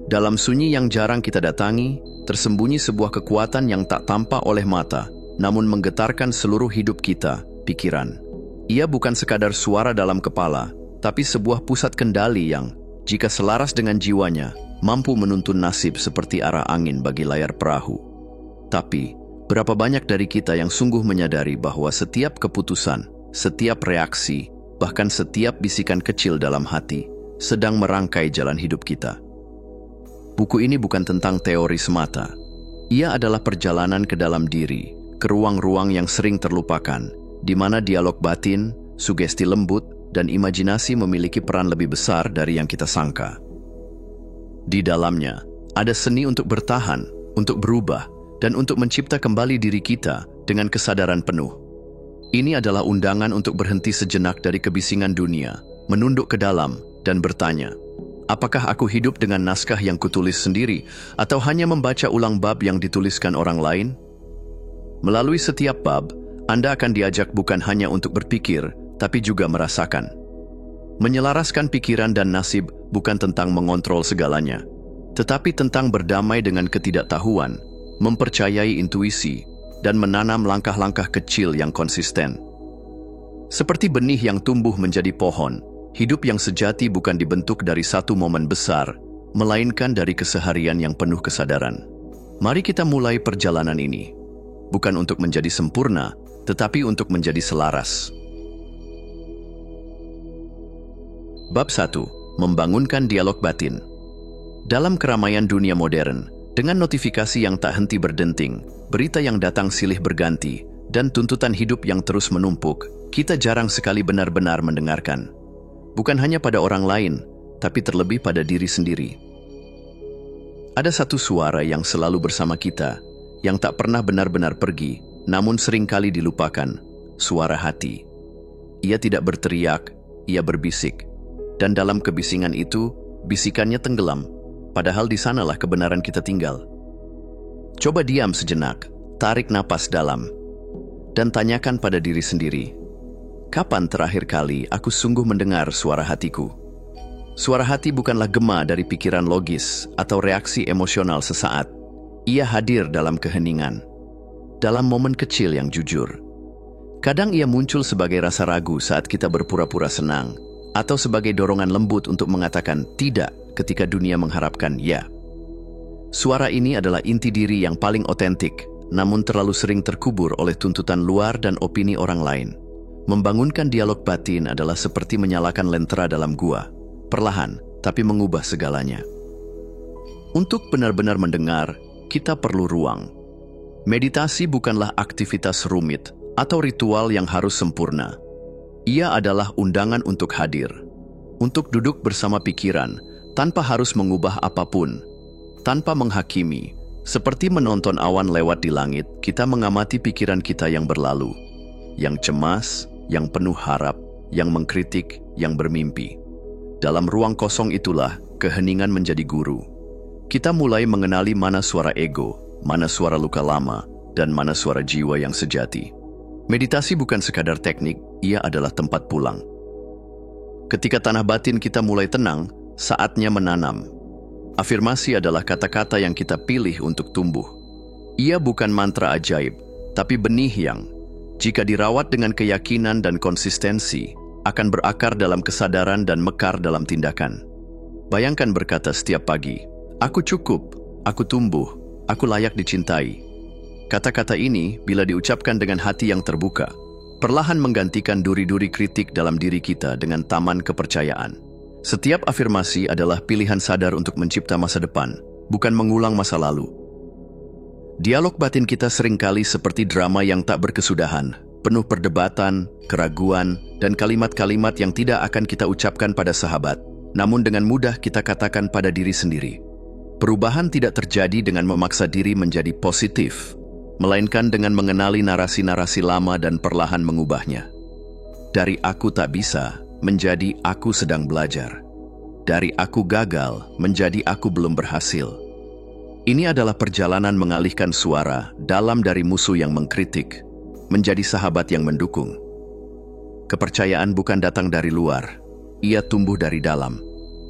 Dalam sunyi yang jarang kita datangi, tersembunyi sebuah kekuatan yang tak tampak oleh mata, namun menggetarkan seluruh hidup kita, pikiran. Ia bukan sekadar suara dalam kepala, tapi sebuah pusat kendali yang, jika selaras dengan jiwanya, mampu menuntun nasib seperti arah angin bagi layar perahu. Tapi, berapa banyak dari kita yang sungguh menyadari bahwa setiap keputusan, setiap reaksi, bahkan setiap bisikan kecil dalam hati, sedang merangkai jalan hidup kita. Buku ini bukan tentang teori semata. Ia adalah perjalanan ke dalam diri, ke ruang-ruang yang sering terlupakan, di mana dialog batin, sugesti lembut, dan imajinasi memiliki peran lebih besar dari yang kita sangka. Di dalamnya, ada seni untuk bertahan, untuk berubah, dan untuk mencipta kembali diri kita dengan kesadaran penuh. Ini adalah undangan untuk berhenti sejenak dari kebisingan dunia, menunduk ke dalam, dan bertanya, apakah aku hidup dengan naskah yang kutulis sendiri, atau hanya membaca ulang bab yang dituliskan orang lain? Melalui setiap bab, Anda akan diajak bukan hanya untuk berpikir, tapi juga merasakan. Menyelaraskan pikiran dan nasib bukan tentang mengontrol segalanya, tetapi tentang berdamai dengan ketidaktahuan, mempercayai intuisi, dan menanam langkah-langkah kecil yang konsisten. Seperti benih yang tumbuh menjadi pohon, hidup yang sejati bukan dibentuk dari satu momen besar, melainkan dari keseharian yang penuh kesadaran. Mari kita mulai perjalanan ini, bukan untuk menjadi sempurna, tetapi untuk menjadi selaras. Bab 1. Membangunkan dialog batin. Dalam keramaian dunia modern, dengan notifikasi yang tak henti berdenting, berita yang datang silih berganti, dan tuntutan hidup yang terus menumpuk, kita jarang sekali benar-benar mendengarkan. Bukan hanya pada orang lain, tapi terlebih pada diri sendiri. Ada satu suara yang selalu bersama kita, yang tak pernah benar-benar pergi, namun seringkali dilupakan, suara hati. Ia tidak berteriak, ia berbisik. Dan dalam kebisingan itu, bisikannya tenggelam, padahal di sanalah kebenaran kita tinggal. Coba diam sejenak, tarik napas dalam, dan tanyakan pada diri sendiri, kapan terakhir kali aku sungguh mendengar suara hatiku? Suara hati bukanlah gema dari pikiran logis atau reaksi emosional sesaat. Ia hadir dalam keheningan, dalam momen kecil yang jujur. Kadang ia muncul sebagai rasa ragu saat kita berpura-pura senang, atau sebagai dorongan lembut untuk mengatakan tidak ketika dunia mengharapkan ya. Suara ini adalah inti diri yang paling otentik, namun terlalu sering terkubur oleh tuntutan luar dan opini orang lain. Membangunkan dialog batin adalah seperti menyalakan lentera dalam gua, perlahan tapi mengubah segalanya. Untuk benar-benar mendengar, kita perlu ruang. Meditasi bukanlah aktivitas rumit atau ritual yang harus sempurna. Ia adalah undangan untuk hadir, untuk duduk bersama pikiran, tanpa harus mengubah apapun, tanpa menghakimi. Seperti menonton awan lewat di langit, kita mengamati pikiran kita yang berlalu, yang cemas, yang penuh harap, yang mengkritik, yang bermimpi. Dalam ruang kosong itulah, keheningan menjadi guru. Kita mulai mengenali mana suara ego, mana suara luka lama, dan mana suara jiwa yang sejati. Meditasi bukan sekadar teknik, ia adalah tempat pulang. Ketika tanah batin kita mulai tenang, saatnya menanam. Afirmasi adalah kata-kata yang kita pilih untuk tumbuh. Ia bukan mantra ajaib, tapi benih yang, jika dirawat dengan keyakinan dan konsistensi, akan berakar dalam kesadaran dan mekar dalam tindakan. Bayangkan berkata setiap pagi, "Aku cukup, aku tumbuh, aku layak dicintai." Kata-kata ini, bila diucapkan dengan hati yang terbuka, perlahan menggantikan duri-duri kritik dalam diri kita dengan taman kepercayaan. Setiap afirmasi adalah pilihan sadar untuk mencipta masa depan, bukan mengulang masa lalu. Dialog batin kita seringkali seperti drama yang tak berkesudahan, penuh perdebatan, keraguan, dan kalimat-kalimat yang tidak akan kita ucapkan pada sahabat, namun dengan mudah kita katakan pada diri sendiri. Perubahan tidak terjadi dengan memaksa diri menjadi positif, melainkan dengan mengenali narasi-narasi lama dan perlahan mengubahnya. Dari aku tak bisa, menjadi aku sedang belajar. Dari aku gagal, menjadi aku belum berhasil. Ini adalah perjalanan mengalihkan suara dalam dari musuh yang mengkritik, menjadi sahabat yang mendukung. Kepercayaan bukan datang dari luar, ia tumbuh dari dalam.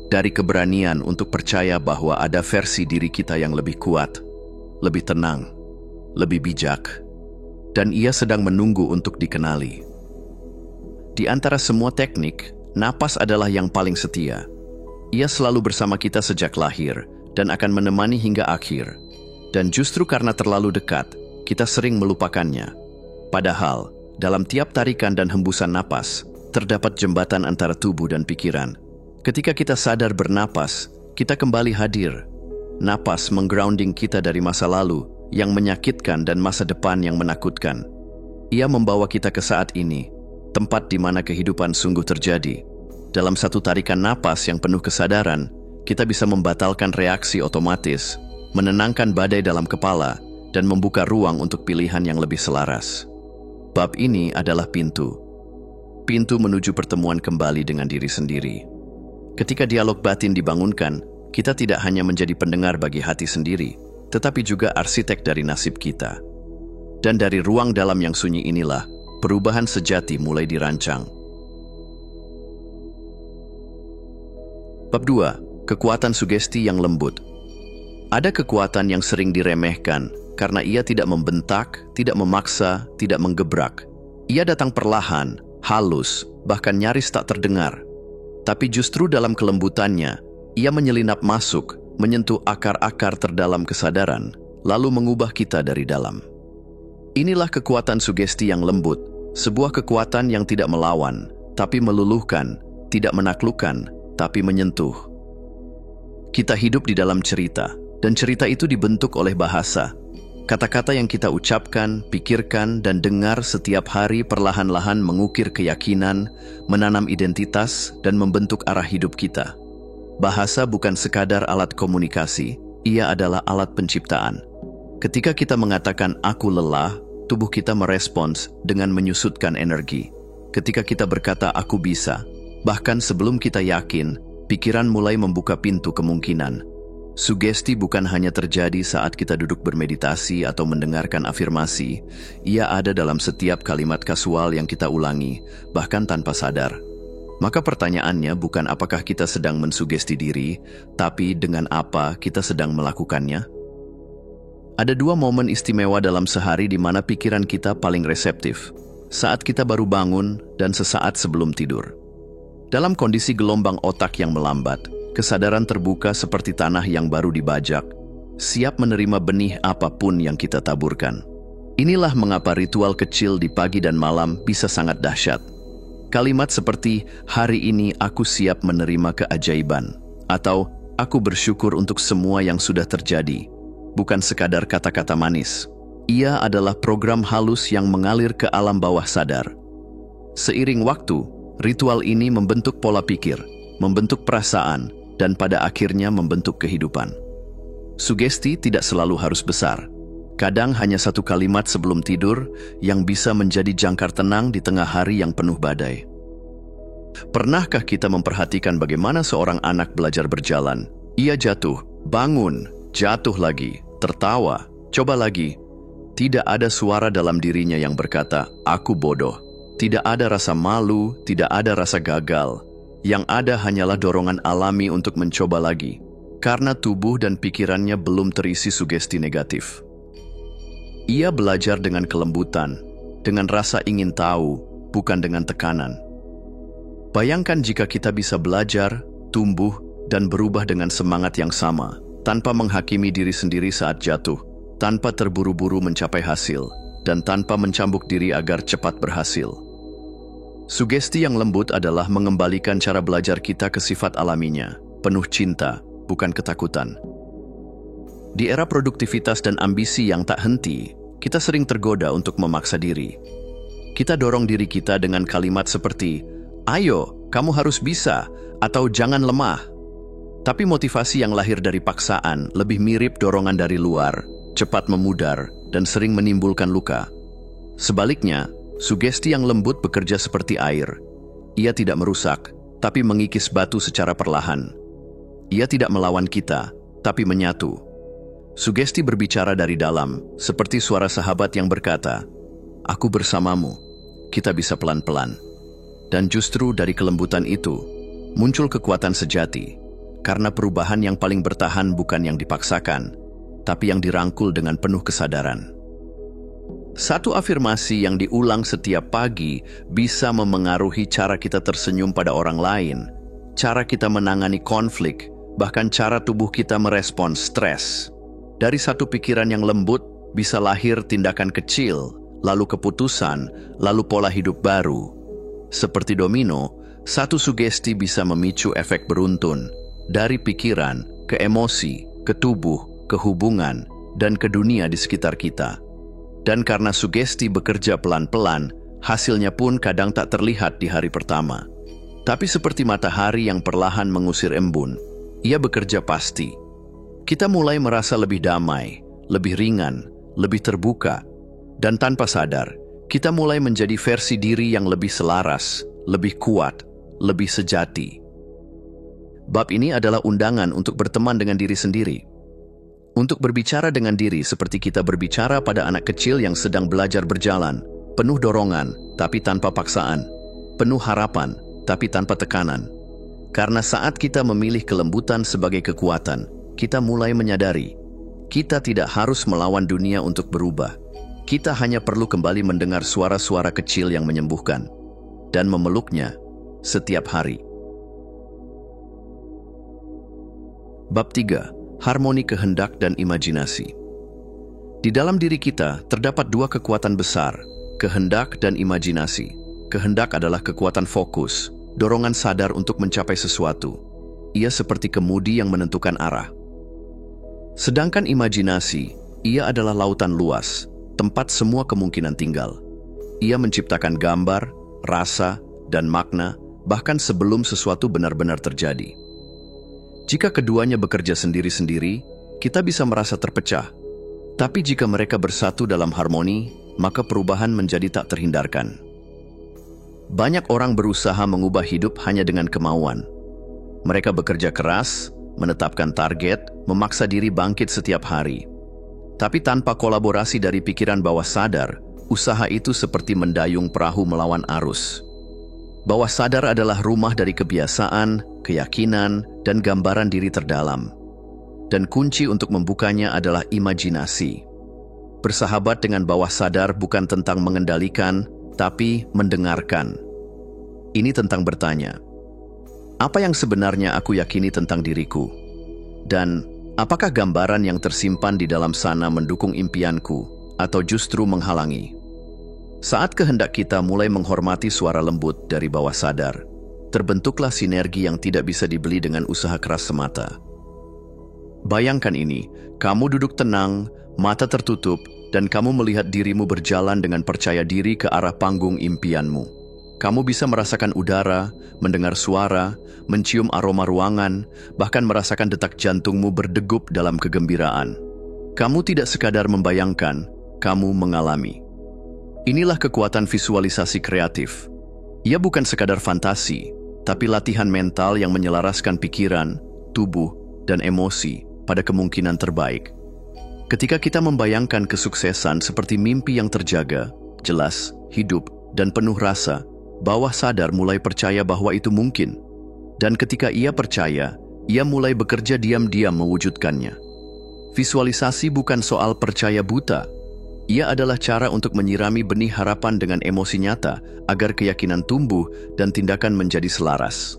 dari keberanian untuk percaya bahwa ada versi diri kita yang lebih kuat, lebih tenang, lebih bijak, dan ia sedang menunggu untuk dikenali. Di antara semua teknik, napas adalah yang paling setia. Ia selalu bersama kita sejak lahir dan akan menemani hingga akhir. Dan justru karena terlalu dekat, kita sering melupakannya. Padahal, dalam tiap tarikan dan hembusan napas, terdapat jembatan antara tubuh dan pikiran. Ketika kita sadar bernapas, kita kembali hadir. Napas menggrounding kita dari masa lalu yang menyakitkan dan masa depan yang menakutkan. Ia membawa kita ke saat ini, tempat di mana kehidupan sungguh terjadi. Dalam satu tarikan napas yang penuh kesadaran, kita bisa membatalkan reaksi otomatis, menenangkan badai dalam kepala, dan membuka ruang untuk pilihan yang lebih selaras. Bab ini adalah pintu. Pintu menuju pertemuan kembali dengan diri sendiri. Ketika dialog batin dibangunkan, kita tidak hanya menjadi pendengar bagi hati sendiri, tetapi juga arsitek dari nasib kita. Dan dari ruang dalam yang sunyi inilah, perubahan sejati mulai dirancang. Bab 2. Kekuatan sugesti yang lembut. Ada kekuatan yang sering diremehkan karena ia tidak membentak, tidak memaksa, tidak menggebrak. Ia datang perlahan, halus, bahkan nyaris tak terdengar. Tapi justru dalam kelembutannya, ia menyelinap masuk, menyentuh akar-akar terdalam kesadaran, lalu mengubah kita dari dalam. Inilah kekuatan sugesti yang lembut, sebuah kekuatan yang tidak melawan, tapi meluluhkan, tidak menaklukkan, tapi menyentuh. Kita hidup di dalam cerita, dan cerita itu dibentuk oleh bahasa. Kata-kata yang kita ucapkan, pikirkan, dan dengar setiap hari perlahan-lahan mengukir keyakinan, menanam identitas, dan membentuk arah hidup kita. Bahasa bukan sekadar alat komunikasi, ia adalah alat penciptaan. Ketika kita mengatakan aku lelah, tubuh kita merespons dengan menyusutkan energi. Ketika kita berkata aku bisa, bahkan sebelum kita yakin, pikiran mulai membuka pintu kemungkinan. Sugesti bukan hanya terjadi saat kita duduk bermeditasi atau mendengarkan afirmasi, ia ada dalam setiap kalimat kasual yang kita ulangi, bahkan tanpa sadar. Maka pertanyaannya bukan apakah kita sedang mensugesti diri, tapi dengan apa kita sedang melakukannya. Ada dua momen istimewa dalam sehari di mana pikiran kita paling reseptif, saat kita baru bangun dan sesaat sebelum tidur. Dalam kondisi gelombang otak yang melambat, kesadaran terbuka seperti tanah yang baru dibajak, siap menerima benih apapun yang kita taburkan. Inilah mengapa ritual kecil di pagi dan malam bisa sangat dahsyat. Kalimat seperti, hari ini aku siap menerima keajaiban, atau aku bersyukur untuk semua yang sudah terjadi, bukan sekadar kata-kata manis. Ia adalah program halus yang mengalir ke alam bawah sadar. Seiring waktu, ritual ini membentuk pola pikir, membentuk perasaan, dan pada akhirnya membentuk kehidupan. Sugesti tidak selalu harus besar. Kadang hanya satu kalimat sebelum tidur yang bisa menjadi jangkar tenang di tengah hari yang penuh badai. Pernahkah kita memperhatikan bagaimana seorang anak belajar berjalan? Ia jatuh, bangun, jatuh lagi, tertawa, coba lagi. Tidak ada suara dalam dirinya yang berkata, aku bodoh. Tidak ada rasa malu, tidak ada rasa gagal. Yang ada hanyalah dorongan alami untuk mencoba lagi, karena tubuh dan pikirannya belum terisi sugesti negatif. Ia belajar dengan kelembutan, dengan rasa ingin tahu, bukan dengan tekanan. Bayangkan jika kita bisa belajar, tumbuh, dan berubah dengan semangat yang sama, tanpa menghakimi diri sendiri saat jatuh, tanpa terburu-buru mencapai hasil, dan tanpa mencambuk diri agar cepat berhasil. Sugesti yang lembut adalah mengembalikan cara belajar kita ke sifat alaminya, penuh cinta, bukan ketakutan. Di era produktivitas dan ambisi yang tak henti, kita sering tergoda untuk memaksa diri. Kita dorong diri kita dengan kalimat seperti, ayo, kamu harus bisa, atau jangan lemah. Tapi motivasi yang lahir dari paksaan lebih mirip dorongan dari luar, cepat memudar, dan sering menimbulkan luka. Sebaliknya, sugesti yang lembut bekerja seperti air. Ia tidak merusak, tapi mengikis batu secara perlahan. Ia tidak melawan kita, tapi menyatu. Sugesti berbicara dari dalam, seperti suara sahabat yang berkata, aku bersamamu, kita bisa pelan-pelan. Dan justru dari kelembutan itu, muncul kekuatan sejati. karena perubahan yang paling bertahan bukan yang dipaksakan, tapi yang dirangkul dengan penuh kesadaran. Satu afirmasi yang diulang setiap pagi bisa memengaruhi cara kita tersenyum pada orang lain, cara kita menangani konflik, bahkan cara tubuh kita merespons stres. Dari satu pikiran yang lembut bisa lahir tindakan kecil, lalu keputusan, lalu pola hidup baru. Seperti domino, satu sugesti bisa memicu efek beruntun, dari pikiran ke emosi, ke tubuh, ke hubungan, dan ke dunia di sekitar kita. Dan karena sugesti bekerja pelan-pelan, hasilnya pun kadang tak terlihat di hari pertama. Tapi seperti matahari yang perlahan mengusir embun, ia bekerja pasti. Kita mulai merasa lebih damai, lebih ringan, lebih terbuka, dan tanpa sadar, kita mulai menjadi versi diri yang lebih selaras, lebih kuat, lebih sejati. Bab ini adalah undangan untuk berteman dengan diri sendiri. Untuk berbicara dengan diri seperti kita berbicara pada anak kecil yang sedang belajar berjalan, penuh dorongan, tapi tanpa paksaan, penuh harapan, tapi tanpa tekanan. Karena saat kita memilih kelembutan sebagai kekuatan, kita mulai menyadari, kita tidak harus melawan dunia untuk berubah. Kita hanya perlu kembali mendengar suara-suara kecil yang menyembuhkan, dan memeluknya setiap hari. Bab 3. Harmoni kehendak dan imajinasi. Di dalam diri kita terdapat dua kekuatan besar, kehendak dan imajinasi. Kehendak adalah kekuatan fokus, dorongan sadar untuk mencapai sesuatu. Ia seperti kemudi yang menentukan arah. Sedangkan imajinasi, ia adalah lautan luas, tempat semua kemungkinan tinggal. Ia menciptakan gambar, rasa, dan makna, bahkan sebelum sesuatu benar-benar terjadi. Jika keduanya bekerja sendiri-sendiri, kita bisa merasa terpecah. Tapi jika mereka bersatu dalam harmoni, maka perubahan menjadi tak terhindarkan. Banyak orang berusaha mengubah hidup hanya dengan kemauan. Mereka bekerja keras, menetapkan target, memaksa diri bangkit setiap hari. Tapi tanpa kolaborasi dari pikiran bawah sadar, usaha itu seperti mendayung perahu melawan arus. Bawah sadar adalah rumah dari kebiasaan, keyakinan, dan gambaran diri terdalam. Dan kunci untuk membukanya adalah imajinasi. Bersahabat dengan bawah sadar bukan tentang mengendalikan, tapi mendengarkan. Ini tentang bertanya, apa yang sebenarnya aku yakini tentang diriku? Dan apakah gambaran yang tersimpan di dalam sana mendukung impianku atau justru menghalangi? Saat kehendak kita mulai menghormati suara lembut dari bawah sadar, terbentuklah sinergi yang tidak bisa dibeli dengan usaha keras semata. Bayangkan ini, kamu duduk tenang, mata tertutup, dan kamu melihat dirimu berjalan dengan percaya diri ke arah panggung impianmu. Kamu bisa merasakan udara, mendengar suara, mencium aroma ruangan, bahkan merasakan detak jantungmu berdegup dalam kegembiraan. Kamu tidak sekadar membayangkan, kamu mengalami. Inilah kekuatan visualisasi kreatif. Ia bukan sekadar fantasi, tapi latihan mental yang menyelaraskan pikiran, tubuh, dan emosi pada kemungkinan terbaik. Ketika kita membayangkan kesuksesan seperti mimpi yang terjaga, jelas, hidup, dan penuh rasa, bawah sadar mulai percaya bahwa itu mungkin. Dan ketika ia percaya, ia mulai bekerja diam-diam mewujudkannya. Visualisasi bukan soal percaya buta. Ia adalah cara untuk menyirami benih harapan dengan emosi nyata agar keyakinan tumbuh dan tindakan menjadi selaras.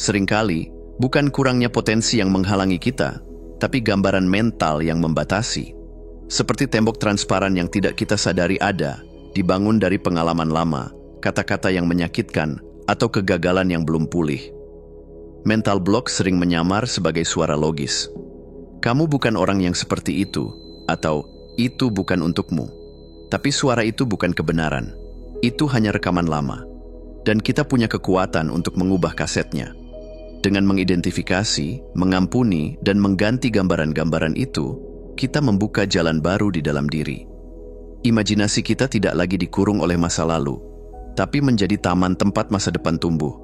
Seringkali, bukan kurangnya potensi yang menghalangi kita, tapi gambaran mental yang membatasi. Seperti tembok transparan yang tidak kita sadari ada, dibangun dari pengalaman lama, kata-kata yang menyakitkan, atau kegagalan yang belum pulih. Mental block sering menyamar sebagai suara logis. Kamu bukan orang yang seperti itu, atau itu bukan untukmu. Tapi suara itu bukan kebenaran. Itu hanya rekaman lama. Dan kita punya kekuatan untuk mengubah kasetnya. Dengan mengidentifikasi, mengampuni, dan mengganti gambaran-gambaran itu, kita membuka jalan baru di dalam diri. Imajinasi kita tidak lagi dikurung oleh masa lalu, tapi menjadi taman tempat masa depan tumbuh.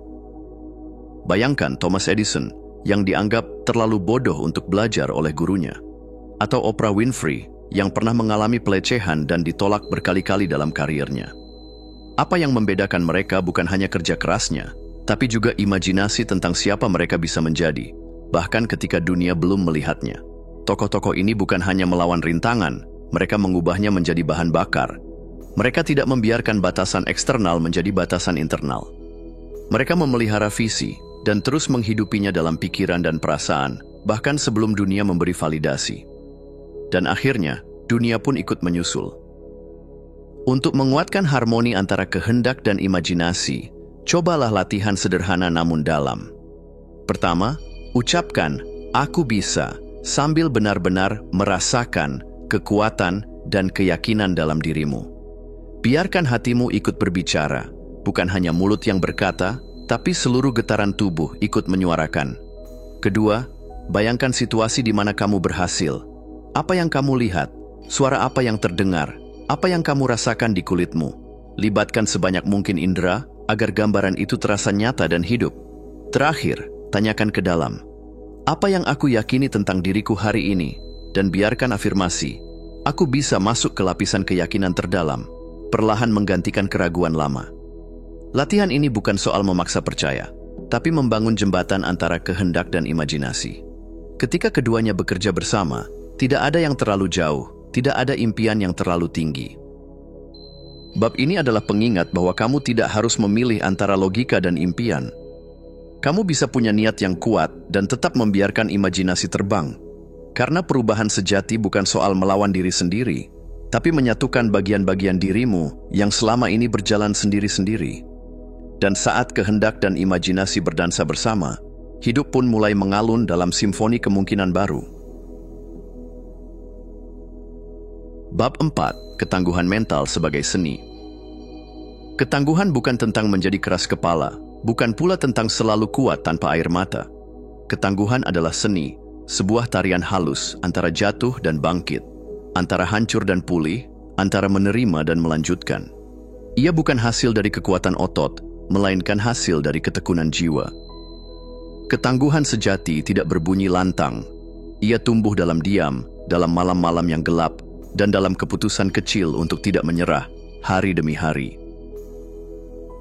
Bayangkan Thomas Edison yang dianggap terlalu bodoh untuk belajar oleh gurunya. Atau Oprah Winfrey yang pernah mengalami pelecehan dan ditolak berkali-kali dalam karirnya. Apa yang membedakan mereka bukan hanya kerja kerasnya, tapi juga imajinasi tentang siapa mereka bisa menjadi, bahkan ketika dunia belum melihatnya. Tokoh-tokoh ini bukan hanya melawan rintangan, mereka mengubahnya menjadi bahan bakar. Mereka tidak membiarkan batasan eksternal menjadi batasan internal. Mereka memelihara visi dan terus menghidupinya dalam pikiran dan perasaan, bahkan sebelum dunia memberi validasi. Dan akhirnya, dunia pun ikut menyusul. Untuk menguatkan harmoni antara kehendak dan imajinasi, cobalah latihan sederhana namun dalam. Pertama, ucapkan, "Aku bisa," sambil benar-benar merasakan kekuatan dan keyakinan dalam dirimu. Biarkan hatimu ikut berbicara, bukan hanya mulut yang berkata, tapi seluruh getaran tubuh ikut menyuarakan. Kedua, bayangkan situasi di mana kamu berhasil. Apa yang kamu lihat? Suara apa yang terdengar? Apa yang kamu rasakan di kulitmu? Libatkan sebanyak mungkin indera agar gambaran itu terasa nyata dan hidup. Terakhir, tanyakan ke dalam. Apa yang aku yakini tentang diriku hari ini? Dan biarkan afirmasi, "Aku bisa masuk ke lapisan keyakinan terdalam," perlahan menggantikan keraguan lama. Latihan ini bukan soal memaksa percaya, tapi membangun jembatan antara kehendak dan imajinasi. Ketika keduanya bekerja bersama, tidak ada yang terlalu jauh, tidak ada impian yang terlalu tinggi. Bab ini adalah pengingat bahwa kamu tidak harus memilih antara logika dan impian. Kamu bisa punya niat yang kuat dan tetap membiarkan imajinasi terbang. Karena perubahan sejati bukan soal melawan diri sendiri, tapi menyatukan bagian-bagian dirimu yang selama ini berjalan sendiri-sendiri. Dan saat kehendak dan imajinasi berdansa bersama, hidup pun mulai mengalun dalam simfoni kemungkinan baru. Bab 4. Ketangguhan mental sebagai seni. Ketangguhan bukan tentang menjadi keras kepala, bukan pula tentang selalu kuat tanpa air mata. Ketangguhan adalah seni, sebuah tarian halus antara jatuh dan bangkit, antara hancur dan pulih, antara menerima dan melanjutkan. Ia bukan hasil dari kekuatan otot, melainkan hasil dari ketekunan jiwa. Ketangguhan sejati tidak berbunyi lantang. Ia tumbuh dalam diam, dalam malam-malam yang gelap, dan dalam keputusan kecil untuk tidak menyerah, hari demi hari.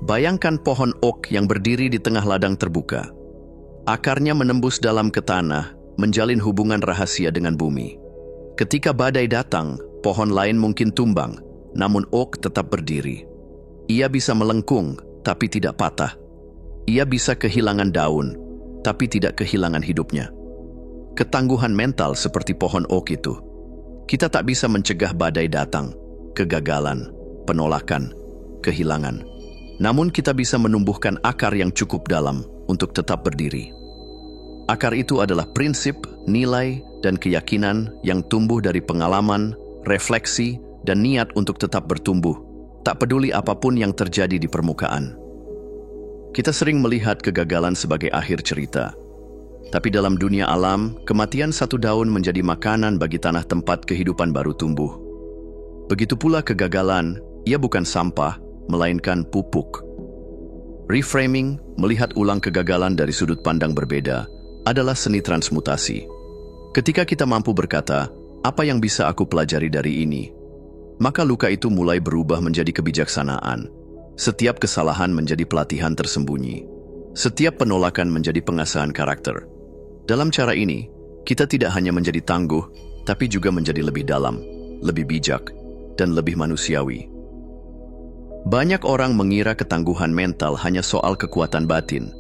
Bayangkan pohon oak yang berdiri di tengah ladang terbuka. Akarnya menembus dalam ke tanah, menjalin hubungan rahasia dengan bumi. Ketika badai datang, pohon lain mungkin tumbang, namun oak tetap berdiri. Ia bisa melengkung, tapi tidak patah. Ia bisa kehilangan daun, tapi tidak kehilangan hidupnya. Ketangguhan mental seperti pohon oak itu. Kita tak bisa mencegah badai datang, kegagalan, penolakan, kehilangan. Namun kita bisa menumbuhkan akar yang cukup dalam untuk tetap berdiri. Akar itu adalah prinsip, nilai, dan keyakinan yang tumbuh dari pengalaman, refleksi, dan niat untuk tetap bertumbuh, tak peduli apapun yang terjadi di permukaan. Kita sering melihat kegagalan sebagai akhir cerita. Tapi dalam dunia alam, kematian satu daun menjadi makanan bagi tanah tempat kehidupan baru tumbuh. Begitu pula kegagalan, ia bukan sampah, melainkan pupuk. Reframing, melihat ulang kegagalan dari sudut pandang berbeda, adalah seni transmutasi. Ketika kita mampu berkata, "Apa yang bisa aku pelajari dari ini?" maka luka itu mulai berubah menjadi kebijaksanaan. Setiap kesalahan menjadi pelatihan tersembunyi. Setiap penolakan menjadi pengasahan karakter. Dalam cara ini, kita tidak hanya menjadi tangguh, tapi juga menjadi lebih dalam, lebih bijak, dan lebih manusiawi. Banyak orang mengira ketangguhan mental hanya soal kekuatan batin.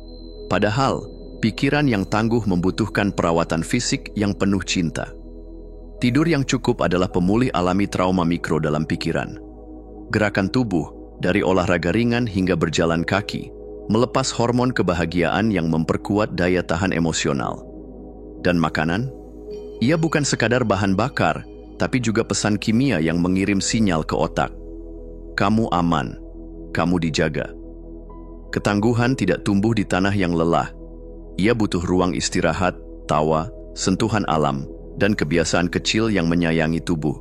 Padahal, pikiran yang tangguh membutuhkan perawatan fisik yang penuh cinta. Tidur yang cukup adalah pemulih alami trauma mikro dalam pikiran. Gerakan tubuh, dari olahraga ringan hingga berjalan kaki, melepas hormon kebahagiaan yang memperkuat daya tahan emosional. Dan makanan? Ia bukan sekadar bahan bakar, tapi juga pesan kimia yang mengirim sinyal ke otak. Kamu aman, kamu dijaga. Ketangguhan tidak tumbuh di tanah yang lelah. Ia butuh ruang istirahat, tawa, sentuhan alam, dan kebiasaan kecil yang menyayangi tubuh.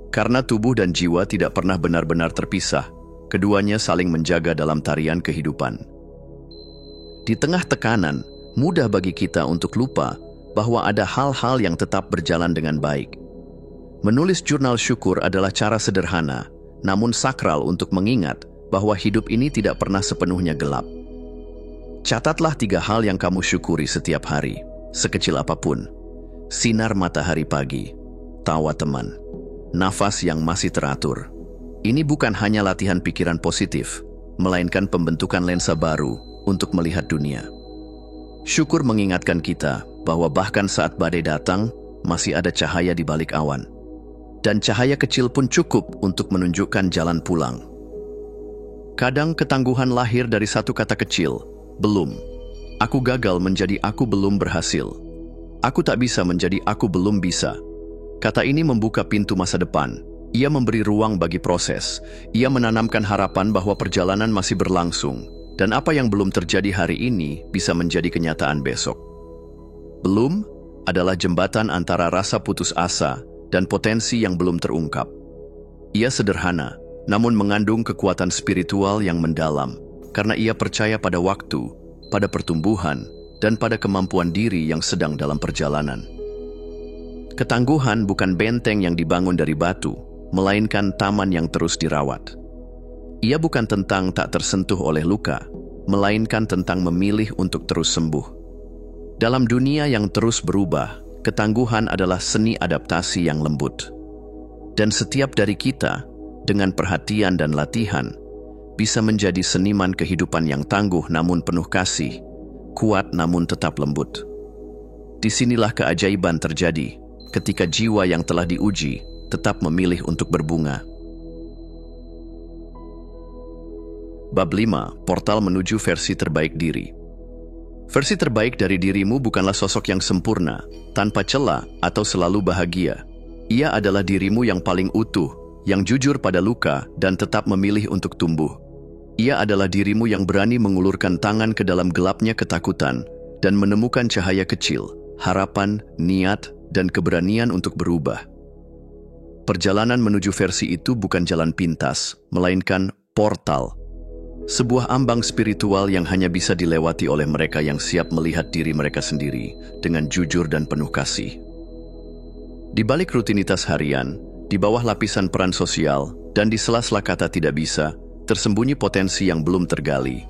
Karena tubuh dan jiwa tidak pernah benar-benar terpisah, keduanya saling menjaga dalam tarian kehidupan. Di tengah tekanan, mudah bagi kita untuk lupa bahwa ada hal-hal yang tetap berjalan dengan baik. Menulis jurnal syukur adalah cara sederhana, namun sakral untuk mengingat bahwa hidup ini tidak pernah sepenuhnya gelap. Catatlah 3 hal yang kamu syukuri setiap hari, sekecil apapun. Sinar matahari pagi, tawa teman, nafas yang masih teratur. Ini bukan hanya latihan pikiran positif, melainkan pembentukan lensa baru untuk melihat dunia. Syukur mengingatkan kita bahwa bahkan saat badai datang, masih ada cahaya di balik awan. Dan cahaya kecil pun cukup untuk menunjukkan jalan pulang. Kadang ketangguhan lahir dari satu kata kecil, belum. Aku gagal menjadi aku belum berhasil. Aku tak bisa menjadi aku belum bisa. Kata ini membuka pintu masa depan. Ia memberi ruang bagi proses. Ia menanamkan harapan bahwa perjalanan masih berlangsung. Dan apa yang belum terjadi hari ini bisa menjadi kenyataan besok. Belum adalah jembatan antara rasa putus asa dan potensi yang belum terungkap. Ia sederhana, namun mengandung kekuatan spiritual yang mendalam, karena ia percaya pada waktu, pada pertumbuhan, dan pada kemampuan diri yang sedang dalam perjalanan. Ketangguhan bukan benteng yang dibangun dari batu, melainkan taman yang terus dirawat. Ia bukan tentang tak tersentuh oleh luka, melainkan tentang memilih untuk terus sembuh. Dalam dunia yang terus berubah, ketangguhan adalah seni adaptasi yang lembut. Dan setiap dari kita, dengan perhatian dan latihan, bisa menjadi seniman kehidupan yang tangguh namun penuh kasih, kuat namun tetap lembut. Disinilah keajaiban terjadi, ketika jiwa yang telah diuji tetap memilih untuk berbunga. Bab 5, portal menuju versi terbaik diri. Versi terbaik dari dirimu bukanlah sosok yang sempurna, tanpa celah atau selalu bahagia. Ia adalah dirimu yang paling utuh, yang jujur pada luka dan tetap memilih untuk tumbuh. Ia adalah dirimu yang berani mengulurkan tangan ke dalam gelapnya ketakutan dan menemukan cahaya kecil, harapan, niat, dan keberanian untuk berubah. Perjalanan menuju versi itu bukan jalan pintas, melainkan portal. Sebuah ambang spiritual yang hanya bisa dilewati oleh mereka yang siap melihat diri mereka sendiri dengan jujur dan penuh kasih. Di balik rutinitas harian, di bawah lapisan peran sosial, dan di sela-sela kata tidak bisa, tersembunyi potensi yang belum tergali.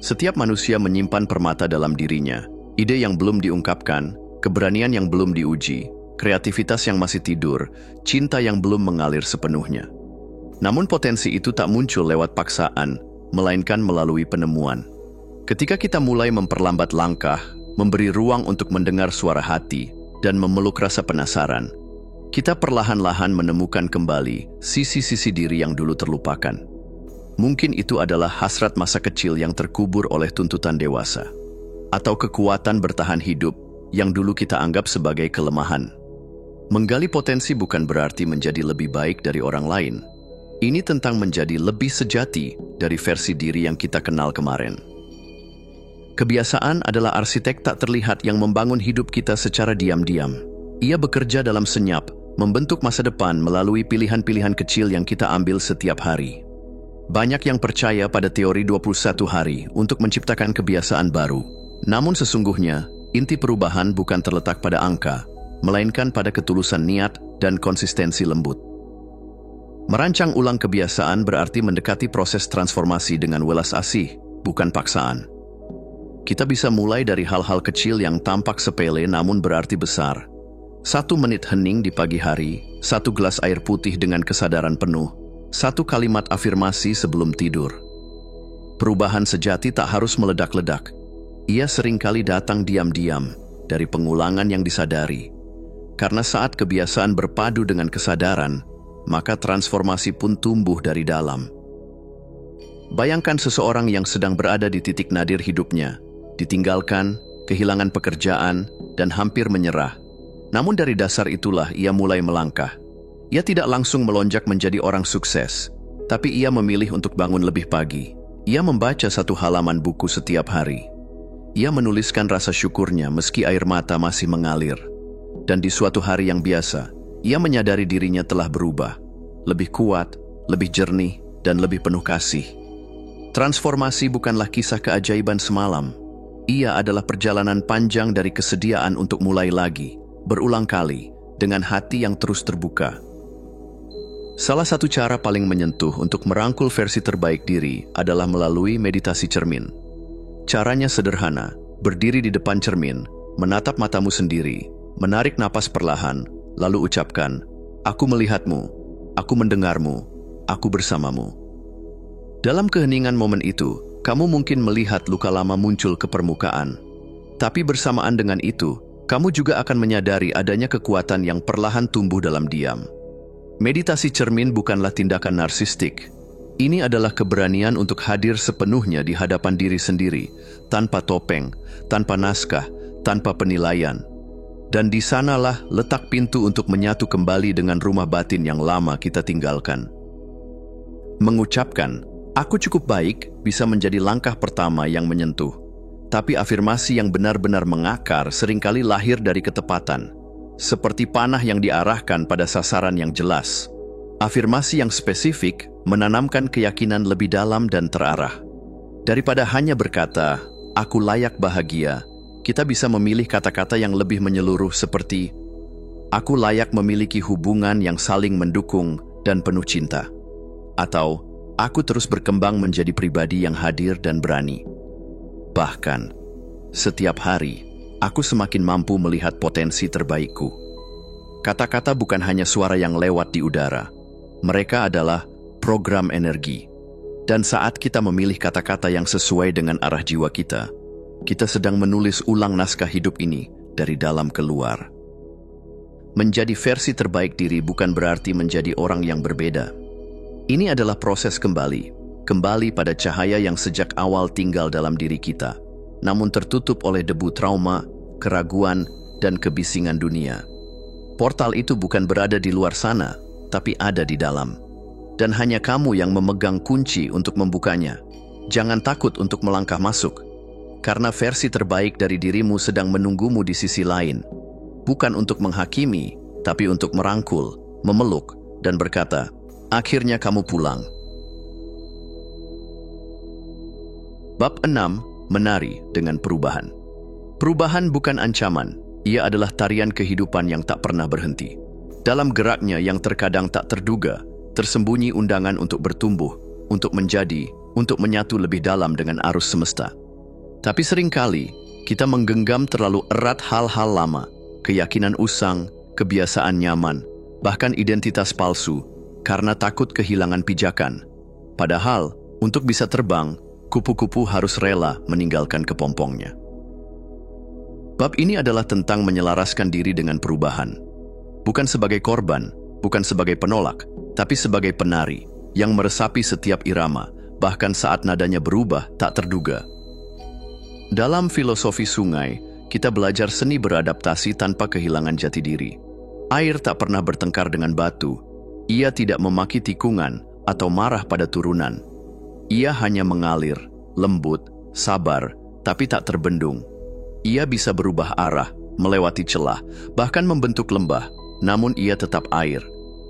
Setiap manusia menyimpan permata dalam dirinya, ide yang belum diungkapkan, keberanian yang belum diuji, kreativitas yang masih tidur, cinta yang belum mengalir sepenuhnya. Namun potensi itu tak muncul lewat paksaan, melainkan melalui penemuan. Ketika kita mulai memperlambat langkah, memberi ruang untuk mendengar suara hati, dan memeluk rasa penasaran, kita perlahan-lahan menemukan kembali sisi-sisi diri yang dulu terlupakan. Mungkin itu adalah hasrat masa kecil yang terkubur oleh tuntutan dewasa, atau kekuatan bertahan hidup yang dulu kita anggap sebagai kelemahan. Menggali potensi bukan berarti menjadi lebih baik dari orang lain. Ini tentang menjadi lebih sejati dari versi diri yang kita kenal kemarin. Kebiasaan adalah arsitek tak terlihat yang membangun hidup kita secara diam-diam. Ia bekerja dalam senyap, membentuk masa depan melalui pilihan-pilihan kecil yang kita ambil setiap hari. Banyak yang percaya pada teori 21 hari untuk menciptakan kebiasaan baru. Namun sesungguhnya, inti perubahan bukan terletak pada angka, melainkan pada ketulusan niat dan konsistensi lembut. Merancang ulang kebiasaan berarti mendekati proses transformasi dengan welas asih, bukan paksaan. Kita bisa mulai dari hal-hal kecil yang tampak sepele namun berarti besar. 1 menit hening di pagi hari, 1 gelas air putih dengan kesadaran penuh, 1 kalimat afirmasi sebelum tidur. Perubahan sejati tak harus meledak-ledak. Ia seringkali datang diam-diam dari pengulangan yang disadari. Karena saat kebiasaan berpadu dengan kesadaran, maka transformasi pun tumbuh dari dalam. Bayangkan seseorang yang sedang berada di titik nadir hidupnya, ditinggalkan, kehilangan pekerjaan, dan hampir menyerah. Namun dari dasar itulah ia mulai melangkah. Ia tidak langsung melonjak menjadi orang sukses, tapi ia memilih untuk bangun lebih pagi. Ia membaca 1 halaman buku setiap hari. Ia menuliskan rasa syukurnya meski air mata masih mengalir. Dan di suatu hari yang biasa, ia menyadari dirinya telah berubah. Lebih kuat, lebih jernih, dan lebih penuh kasih. Transformasi bukanlah kisah keajaiban semalam. Ia adalah perjalanan panjang dari kesediaan untuk mulai lagi, berulang kali, dengan hati yang terus terbuka. Salah satu cara paling menyentuh untuk merangkul versi terbaik diri adalah melalui meditasi cermin. Caranya sederhana, berdiri di depan cermin, menatap matamu sendiri, menarik napas perlahan, lalu ucapkan, "Aku melihatmu, aku mendengarmu, aku bersamamu." Dalam keheningan momen itu, kamu mungkin melihat luka lama muncul ke permukaan. Tapi bersamaan dengan itu, kamu juga akan menyadari adanya kekuatan yang perlahan tumbuh dalam diam. Meditasi cermin bukanlah tindakan narsistik. Ini adalah keberanian untuk hadir sepenuhnya di hadapan diri sendiri, tanpa topeng, tanpa naskah, tanpa penilaian. Dan di sanalah letak pintu untuk menyatu kembali dengan rumah batin yang lama kita tinggalkan. Mengucapkan, "Aku cukup baik," bisa menjadi langkah pertama yang menyentuh. Tapi afirmasi yang benar-benar mengakar seringkali lahir dari ketepatan, seperti panah yang diarahkan pada sasaran yang jelas. Afirmasi yang spesifik menanamkan keyakinan lebih dalam dan terarah. Daripada hanya berkata, "Aku layak bahagia," kita bisa memilih kata-kata yang lebih menyeluruh seperti, "Aku layak memiliki hubungan yang saling mendukung dan penuh cinta." Atau, "Aku terus berkembang menjadi pribadi yang hadir dan berani." Bahkan, setiap hari, aku semakin mampu melihat potensi terbaikku. Kata-kata bukan hanya suara yang lewat di udara. Mereka adalah program energi. Dan saat kita memilih kata-kata yang sesuai dengan arah jiwa kita sedang menulis ulang naskah hidup ini dari dalam keluar. Menjadi versi terbaik diri bukan berarti menjadi orang yang berbeda. Ini adalah proses kembali pada cahaya yang sejak awal tinggal dalam diri kita, namun tertutup oleh debu trauma, keraguan, dan kebisingan dunia. Portal itu bukan berada di luar sana, tapi ada di dalam. Dan hanya kamu yang memegang kunci untuk membukanya. Jangan takut untuk melangkah masuk, karena versi terbaik dari dirimu sedang menunggumu di sisi lain. Bukan untuk menghakimi, tapi untuk merangkul, memeluk, dan berkata, "Akhirnya kamu pulang." Bab 6. Menari dengan perubahan. Perubahan bukan ancaman, ia adalah tarian kehidupan yang tak pernah berhenti. Dalam geraknya yang terkadang tak terduga, tersembunyi undangan untuk bertumbuh, untuk menjadi, untuk menyatu lebih dalam dengan arus semesta. Tapi seringkali, kita menggenggam terlalu erat hal-hal lama, keyakinan usang, kebiasaan nyaman, bahkan identitas palsu, karena takut kehilangan pijakan. Padahal, untuk bisa terbang, kupu-kupu harus rela meninggalkan kepompongnya. Bab ini adalah tentang menyelaraskan diri dengan perubahan. Bukan sebagai korban, bukan sebagai penolak, tapi sebagai penari yang meresapi setiap irama, bahkan saat nadanya berubah tak terduga. Dalam filosofi sungai, kita belajar seni beradaptasi tanpa kehilangan jati diri. Air tak pernah bertengkar dengan batu. Ia tidak memaki tikungan atau marah pada turunan. Ia hanya mengalir, lembut, sabar, tapi tak terbendung. Ia bisa berubah arah, melewati celah, bahkan membentuk lembah, namun ia tetap air.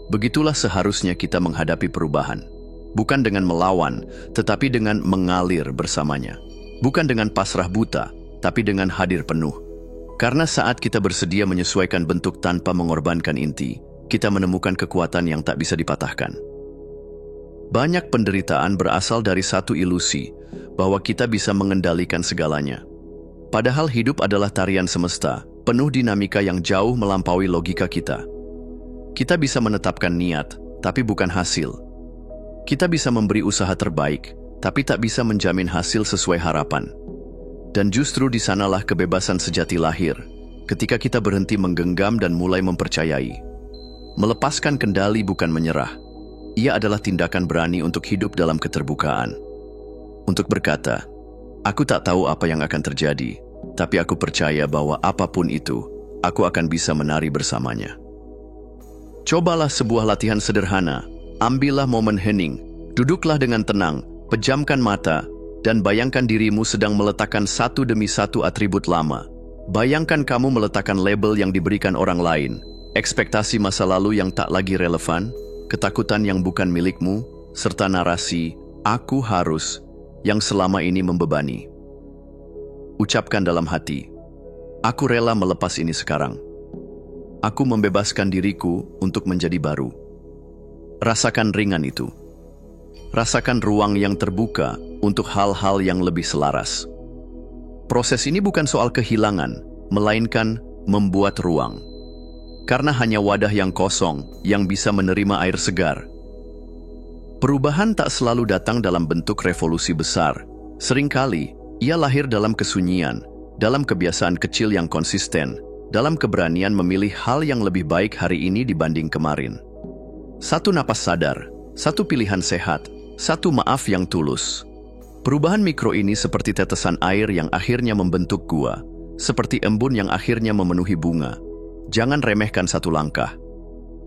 Begitulah seharusnya kita menghadapi perubahan. Bukan dengan melawan, tetapi dengan mengalir bersamanya. Bukan dengan pasrah buta, tapi dengan hadir penuh. Karena saat kita bersedia menyesuaikan bentuk tanpa mengorbankan inti, kita menemukan kekuatan yang tak bisa dipatahkan. Banyak penderitaan berasal dari satu ilusi, bahwa kita bisa mengendalikan segalanya. Padahal hidup adalah tarian semesta, penuh dinamika yang jauh melampaui logika kita. Kita bisa menetapkan niat, tapi bukan hasil. Kita bisa memberi usaha terbaik, tapi tak bisa menjamin hasil sesuai harapan. Dan justru di sanalah kebebasan sejati lahir, ketika kita berhenti menggenggam dan mulai mempercayai. Melepaskan kendali bukan menyerah. Ia adalah tindakan berani untuk hidup dalam keterbukaan. Untuk berkata, "Aku tak tahu apa yang akan terjadi, tapi aku percaya bahwa apapun itu, aku akan bisa menari bersamanya." Cobalah sebuah latihan sederhana. Ambillah momen hening, duduklah dengan tenang, pejamkan mata, dan bayangkan dirimu sedang meletakkan satu demi satu atribut lama. Bayangkan kamu meletakkan label yang diberikan orang lain, ekspektasi masa lalu yang tak lagi relevan, ketakutan yang bukan milikmu, serta narasi, "Aku harus," yang selama ini membebani. Ucapkan dalam hati, "Aku rela melepas ini sekarang. Aku membebaskan diriku untuk menjadi baru." Rasakan ringan itu. Rasakan ruang yang terbuka untuk hal-hal yang lebih selaras. Proses ini bukan soal kehilangan, melainkan membuat ruang. Karena hanya wadah yang kosong yang bisa menerima air segar. Perubahan tak selalu datang dalam bentuk revolusi besar. Seringkali, ia lahir dalam kesunyian, dalam kebiasaan kecil yang konsisten, dalam keberanian memilih hal yang lebih baik hari ini dibanding kemarin. Satu napas sadar, satu pilihan sehat, satu maaf yang tulus. Perubahan mikro ini seperti tetesan air yang akhirnya membentuk gua, seperti embun yang akhirnya memenuhi bunga. Jangan remehkan satu langkah.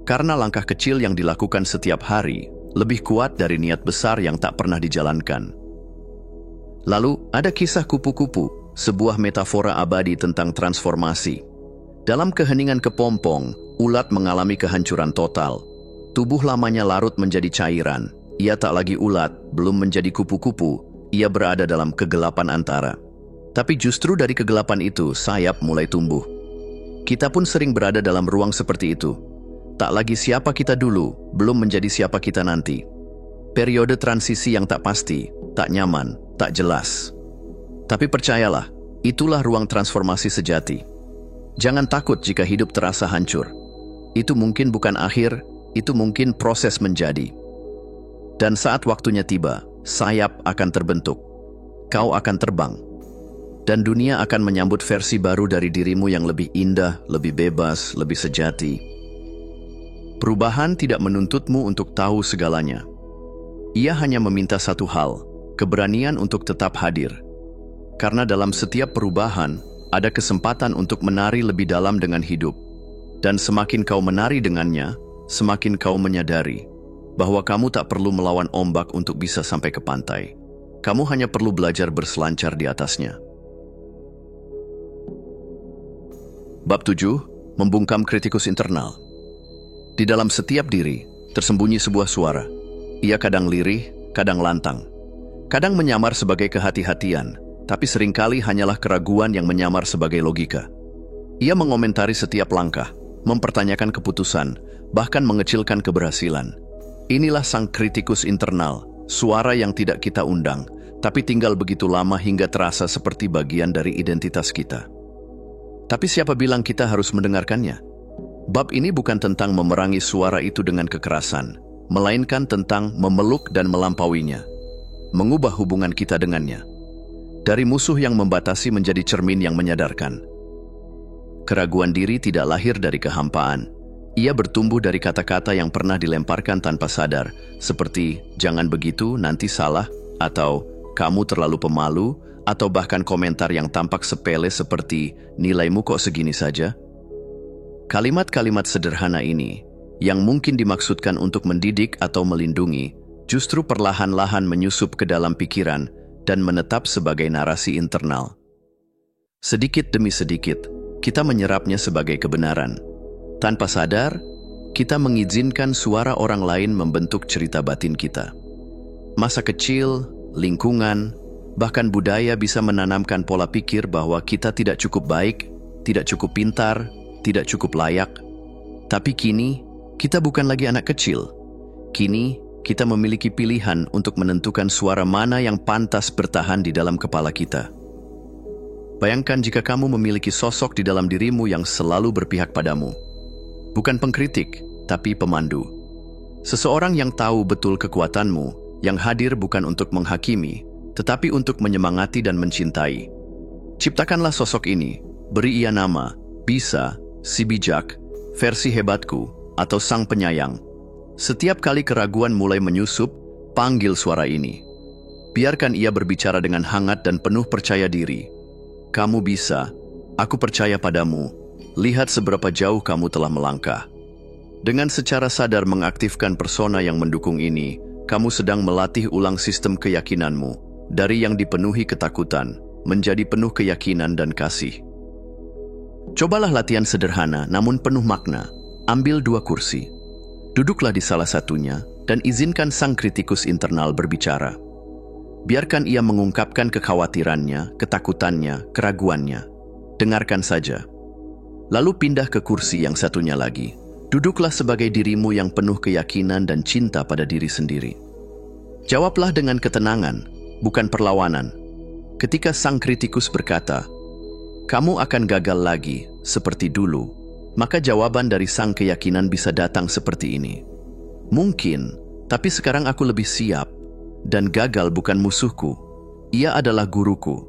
Karena langkah kecil yang dilakukan setiap hari lebih kuat dari niat besar yang tak pernah dijalankan. Lalu, ada kisah kupu-kupu, sebuah metafora abadi tentang transformasi. Dalam keheningan kepompong, ulat mengalami kehancuran total. Tubuh lamanya larut menjadi cairan. Ia tak lagi ulat, belum menjadi kupu-kupu. Ia berada dalam kegelapan antara. Tapi justru dari kegelapan itu, sayap mulai tumbuh. Kita pun sering berada dalam ruang seperti itu. Tak lagi siapa kita dulu, belum menjadi siapa kita nanti. Periode transisi yang tak pasti, tak nyaman, tak jelas. Tapi percayalah, itulah ruang transformasi sejati. Jangan takut jika hidup terasa hancur. Itu mungkin bukan akhir, itu mungkin proses menjadi. Dan saat waktunya tiba, sayap akan terbentuk. Kau akan terbang. Dan dunia akan menyambut versi baru dari dirimu yang lebih indah, lebih bebas, lebih sejati. Perubahan tidak menuntutmu untuk tahu segalanya. Ia hanya meminta satu hal, keberanian untuk tetap hadir. Karena dalam setiap perubahan, ada kesempatan untuk menari lebih dalam dengan hidup. Dan semakin kau menari dengannya, semakin kau menyadari bahwa kamu tak perlu melawan ombak untuk bisa sampai ke pantai. Kamu hanya perlu belajar berselancar di atasnya. Bab 7. Membungkam kritikus internal. Di dalam setiap diri, tersembunyi sebuah suara. Ia kadang lirih, kadang lantang. Kadang menyamar sebagai kehati-hatian, tapi seringkali hanyalah keraguan yang menyamar sebagai logika. Ia mengomentari setiap langkah, mempertanyakan keputusan, bahkan mengecilkan keberhasilan. Inilah sang kritikus internal, suara yang tidak kita undang, tapi tinggal begitu lama hingga terasa seperti bagian dari identitas kita. Tapi siapa bilang kita harus mendengarkannya? Bab ini bukan tentang memerangi suara itu dengan kekerasan, melainkan tentang memeluk dan melampauinya. Mengubah hubungan kita dengannya. Dari musuh yang membatasi menjadi cermin yang menyadarkan. Keraguan diri tidak lahir dari kehampaan. Ia bertumbuh dari kata-kata yang pernah dilemparkan tanpa sadar, seperti jangan begitu, nanti salah, atau kamu terlalu pemalu, atau bahkan komentar yang tampak sepele seperti nilaimu kok segini saja. Kalimat-kalimat sederhana ini, yang mungkin dimaksudkan untuk mendidik atau melindungi, justru perlahan-lahan menyusup ke dalam pikiran dan menetap sebagai narasi internal. Sedikit demi sedikit, kita menyerapnya sebagai kebenaran. Tanpa sadar, kita mengizinkan suara orang lain membentuk cerita batin kita. Masa kecil, lingkungan, bahkan budaya bisa menanamkan pola pikir bahwa kita tidak cukup baik, tidak cukup pintar, tidak cukup layak. Tapi kini, kita bukan lagi anak kecil. Kini, kita memiliki pilihan untuk menentukan suara mana yang pantas bertahan di dalam kepala kita. Bayangkan jika kamu memiliki sosok di dalam dirimu yang selalu berpihak padamu. Bukan pengkritik, tapi pemandu. Seseorang yang tahu betul kekuatanmu, yang hadir bukan untuk menghakimi, tetapi untuk menyemangati dan mencintai. Ciptakanlah sosok ini, beri ia nama, bisa, si bijak, versi hebatku, atau sang penyayang. Setiap kali keraguan mulai menyusup, panggil suara ini. Biarkan ia berbicara dengan hangat dan penuh percaya diri. Kamu bisa, aku percaya padamu, lihat seberapa jauh kamu telah melangkah. Dengan secara sadar mengaktifkan persona yang mendukung ini, kamu sedang melatih ulang sistem keyakinanmu, dari yang dipenuhi ketakutan, menjadi penuh keyakinan dan kasih. Cobalah latihan sederhana namun penuh makna. Ambil 2 kursi. Duduklah di salah satunya dan izinkan sang kritikus internal berbicara. Biarkan ia mengungkapkan kekhawatirannya, ketakutannya, keraguannya. Dengarkan saja. Lalu pindah ke kursi yang satunya lagi. Duduklah sebagai dirimu yang penuh keyakinan dan cinta pada diri sendiri. Jawablah dengan ketenangan, bukan perlawanan. Ketika sang kritikus berkata, "Kamu akan gagal lagi, seperti dulu," maka jawaban dari sang keyakinan bisa datang seperti ini. "Mungkin, tapi sekarang aku lebih siap, dan gagal bukan musuhku. Ia adalah guruku."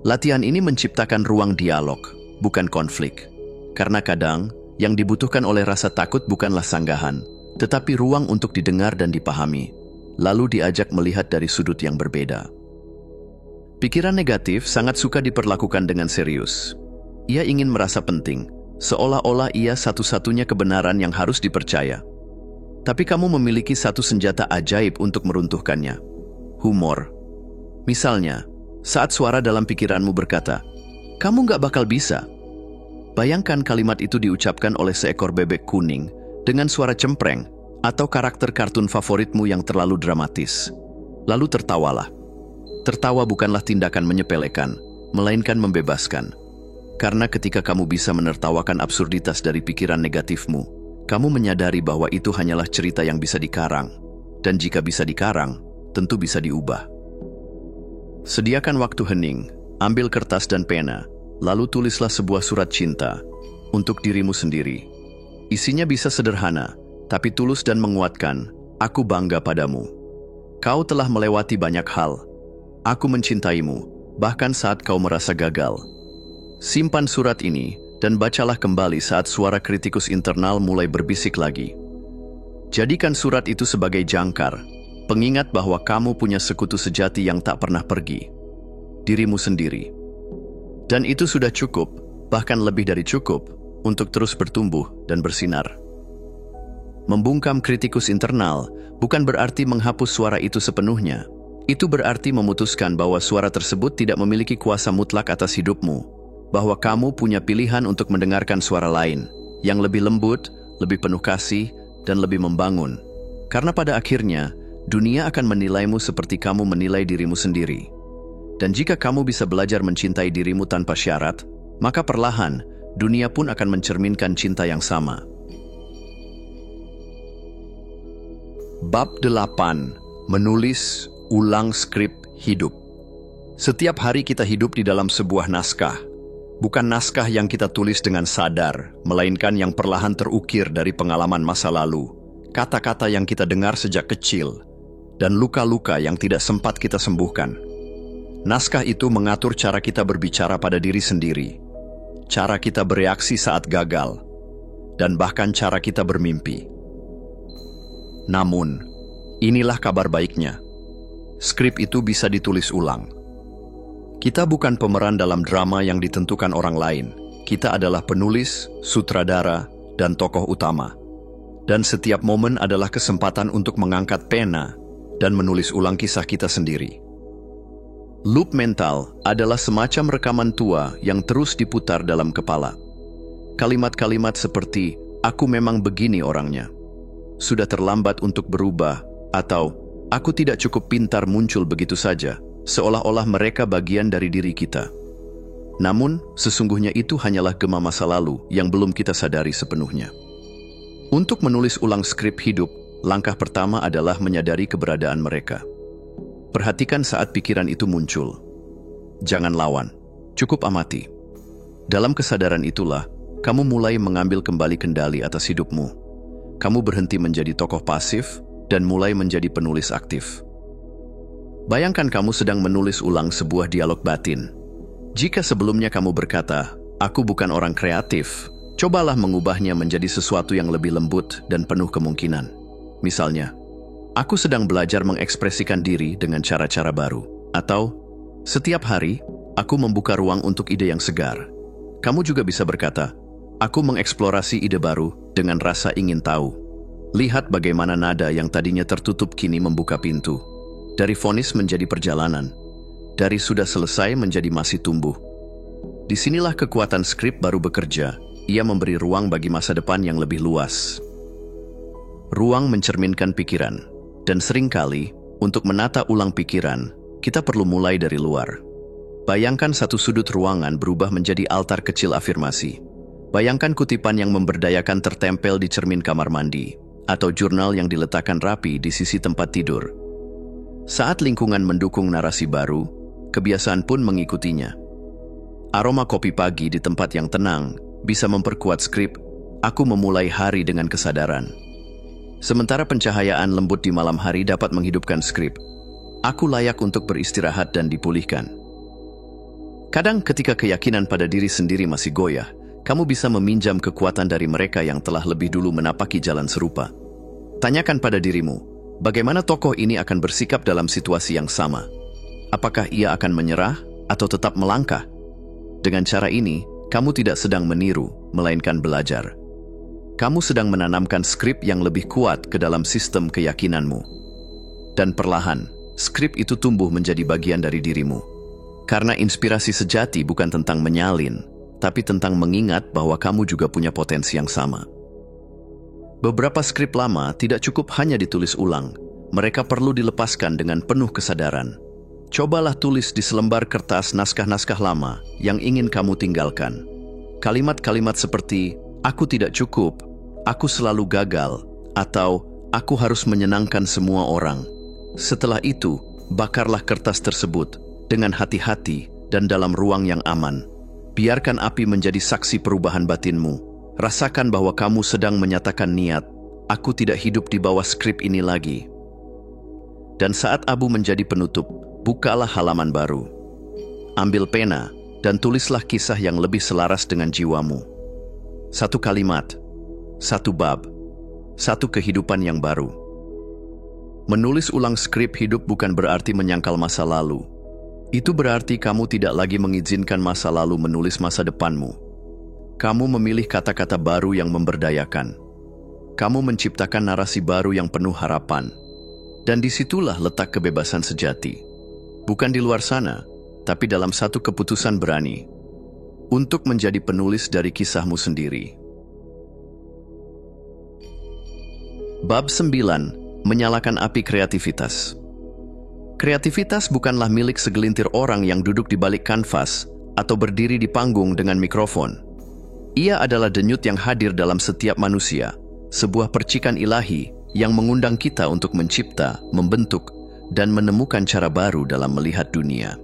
Latihan ini menciptakan ruang dialog, bukan konflik. Karena kadang, yang dibutuhkan oleh rasa takut bukanlah sanggahan, tetapi ruang untuk didengar dan dipahami, lalu diajak melihat dari sudut yang berbeda. Pikiran negatif sangat suka diperlakukan dengan serius. Ia ingin merasa penting, seolah-olah ia satu-satunya kebenaran yang harus dipercaya. Tapi kamu memiliki satu senjata ajaib untuk meruntuhkannya. Humor. Misalnya, saat suara dalam pikiranmu berkata, "Kamu nggak bakal bisa." Bayangkan kalimat itu diucapkan oleh seekor bebek kuning dengan suara cempreng atau karakter kartun favoritmu yang terlalu dramatis. Lalu tertawalah. Tertawa bukanlah tindakan menyepelekan, melainkan membebaskan. Karena ketika kamu bisa menertawakan absurditas dari pikiran negatifmu, kamu menyadari bahwa itu hanyalah cerita yang bisa dikarang. Dan jika bisa dikarang, tentu bisa diubah. Sediakan waktu hening, ambil kertas dan pena, lalu tulislah sebuah surat cinta untuk dirimu sendiri. Isinya bisa sederhana, tapi tulus dan menguatkan. "Aku bangga padamu. Kau telah melewati banyak hal. Aku mencintaimu, bahkan saat kau merasa gagal." Simpan surat ini dan bacalah kembali saat suara kritikus internal mulai berbisik lagi. Jadikan surat itu sebagai jangkar, pengingat bahwa kamu punya sekutu sejati yang tak pernah pergi. Dirimu sendiri. Dan itu sudah cukup, bahkan lebih dari cukup, untuk terus bertumbuh dan bersinar. Membungkam kritikus internal bukan berarti menghapus suara itu sepenuhnya. Itu berarti memutuskan bahwa suara tersebut tidak memiliki kuasa mutlak atas hidupmu. Bahwa kamu punya pilihan untuk mendengarkan suara lain, yang lebih lembut, lebih penuh kasih, dan lebih membangun. Karena pada akhirnya, dunia akan menilaimu seperti kamu menilai dirimu sendiri. Dan jika kamu bisa belajar mencintai dirimu tanpa syarat, maka perlahan, dunia pun akan mencerminkan cinta yang sama. Bab 8. Menulis ulang skrip hidup. Setiap hari kita hidup di dalam sebuah naskah. Bukan naskah yang kita tulis dengan sadar, melainkan yang perlahan terukir dari pengalaman masa lalu, kata-kata yang kita dengar sejak kecil, dan luka-luka yang tidak sempat kita sembuhkan. Naskah itu mengatur cara kita berbicara pada diri sendiri, cara kita bereaksi saat gagal, dan bahkan cara kita bermimpi. Namun, inilah kabar baiknya. Skrip itu bisa ditulis ulang. Kita bukan pemeran dalam drama yang ditentukan orang lain. Kita adalah penulis, sutradara, dan tokoh utama. Dan setiap momen adalah kesempatan untuk mengangkat pena dan menulis ulang kisah kita sendiri. Loop mental adalah semacam rekaman tua yang terus diputar dalam kepala. Kalimat-kalimat seperti, "Aku memang begini orangnya," "Sudah terlambat untuk berubah," atau "Aku tidak cukup pintar" muncul begitu saja, seolah-olah mereka bagian dari diri kita. Namun, sesungguhnya itu hanyalah gema masa lalu yang belum kita sadari sepenuhnya. Untuk menulis ulang skrip hidup, langkah pertama adalah menyadari keberadaan mereka. Perhatikan saat pikiran itu muncul. Jangan lawan, cukup amati. Dalam kesadaran itulah, kamu mulai mengambil kembali kendali atas hidupmu. Kamu berhenti menjadi tokoh pasif dan mulai menjadi penulis aktif. Bayangkan kamu sedang menulis ulang sebuah dialog batin. Jika sebelumnya kamu berkata, "Aku bukan orang kreatif," cobalah mengubahnya menjadi sesuatu yang lebih lembut dan penuh kemungkinan. Misalnya, "Aku sedang belajar mengekspresikan diri dengan cara-cara baru." Atau, "Setiap hari, aku membuka ruang untuk ide yang segar." Kamu juga bisa berkata, "Aku mengeksplorasi ide baru dengan rasa ingin tahu." Lihat bagaimana nada yang tadinya tertutup kini membuka pintu. Dari vonis menjadi perjalanan. Dari sudah selesai menjadi masih tumbuh. Disinilah kekuatan skrip baru bekerja. Ia memberi ruang bagi masa depan yang lebih luas. Ruang mencerminkan pikiran. Dan seringkali, untuk menata ulang pikiran, kita perlu mulai dari luar. Bayangkan satu sudut ruangan berubah menjadi altar kecil afirmasi. Bayangkan kutipan yang memberdayakan tertempel di cermin kamar mandi, atau jurnal yang diletakkan rapi di sisi tempat tidur. Saat lingkungan mendukung narasi baru, kebiasaan pun mengikutinya. Aroma kopi pagi di tempat yang tenang bisa memperkuat skrip, aku memulai hari dengan kesadaran. Sementara pencahayaan lembut di malam hari dapat menghidupkan skrip, aku layak untuk beristirahat dan dipulihkan. Kadang ketika keyakinan pada diri sendiri masih goyah, kamu bisa meminjam kekuatan dari mereka yang telah lebih dulu menapaki jalan serupa. Tanyakan pada dirimu, bagaimana tokoh ini akan bersikap dalam situasi yang sama? Apakah ia akan menyerah atau tetap melangkah? Dengan cara ini, kamu tidak sedang meniru, melainkan belajar. Kamu sedang menanamkan skrip yang lebih kuat ke dalam sistem keyakinanmu. Dan perlahan, skrip itu tumbuh menjadi bagian dari dirimu. Karena inspirasi sejati bukan tentang menyalin, tapi tentang mengingat bahwa kamu juga punya potensi yang sama. Beberapa skrip lama tidak cukup hanya ditulis ulang, mereka perlu dilepaskan dengan penuh kesadaran. Cobalah tulis di selembar kertas naskah-naskah lama yang ingin kamu tinggalkan. Kalimat-kalimat seperti, aku tidak cukup, aku selalu gagal, atau aku harus menyenangkan semua orang. Setelah itu, bakarlah kertas tersebut dengan hati-hati dan dalam ruang yang aman. Biarkan api menjadi saksi perubahan batinmu. Rasakan bahwa kamu sedang menyatakan niat, aku tidak hidup di bawah skrip ini lagi. Dan saat abu menjadi penutup, bukalah halaman baru. Ambil pena dan tulislah kisah yang lebih selaras dengan jiwamu. Satu kalimat, satu bab, satu kehidupan yang baru. Menulis ulang skrip hidup bukan berarti menyangkal masa lalu. Itu berarti kamu tidak lagi mengizinkan masa lalu menulis masa depanmu. Kamu memilih kata-kata baru yang memberdayakan. Kamu menciptakan narasi baru yang penuh harapan. Dan disitulah letak kebebasan sejati. Bukan di luar sana, tapi dalam satu keputusan berani untuk menjadi penulis dari kisahmu sendiri. Bab 9. Menyalakan api kreativitas. Kreativitas bukanlah milik segelintir orang yang duduk di balik kanvas atau berdiri di panggung dengan mikrofon. Ia adalah denyut yang hadir dalam setiap manusia, sebuah percikan ilahi yang mengundang kita untuk mencipta, membentuk, dan menemukan cara baru dalam melihat dunia.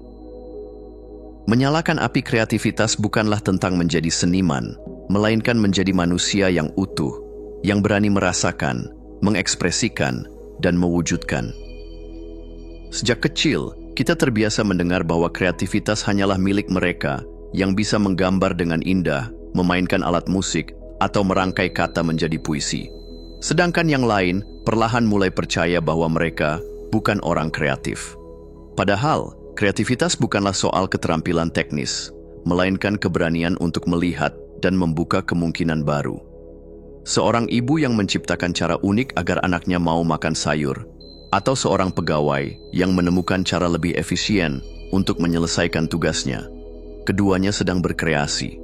Menyalakan api kreativitas bukanlah tentang menjadi seniman, melainkan menjadi manusia yang utuh, yang berani merasakan, mengekspresikan, dan mewujudkan. Sejak kecil, kita terbiasa mendengar bahwa kreativitas hanyalah milik mereka yang bisa menggambar dengan indah, memainkan alat musik, atau merangkai kata menjadi puisi. Sedangkan yang lain perlahan mulai percaya bahwa mereka bukan orang kreatif. Padahal, kreativitas bukanlah soal keterampilan teknis, melainkan keberanian untuk melihat dan membuka kemungkinan baru. Seorang ibu yang menciptakan cara unik agar anaknya mau makan sayur, atau seorang pegawai yang menemukan cara lebih efisien untuk menyelesaikan tugasnya. Keduanya sedang berkreasi.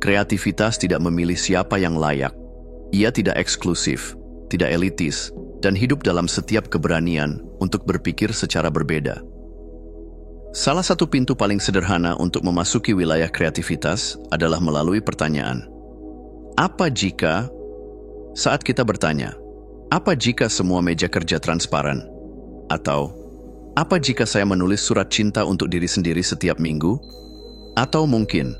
Kreativitas tidak memilih siapa yang layak. Ia tidak eksklusif, tidak elitis, dan hidup dalam setiap keberanian untuk berpikir secara berbeda. Salah satu pintu paling sederhana untuk memasuki wilayah kreativitas adalah melalui pertanyaan. Apa jika, saat kita bertanya, apa jika semua meja kerja transparan? Atau, apa jika saya menulis surat cinta untuk diri sendiri setiap minggu? Atau mungkin,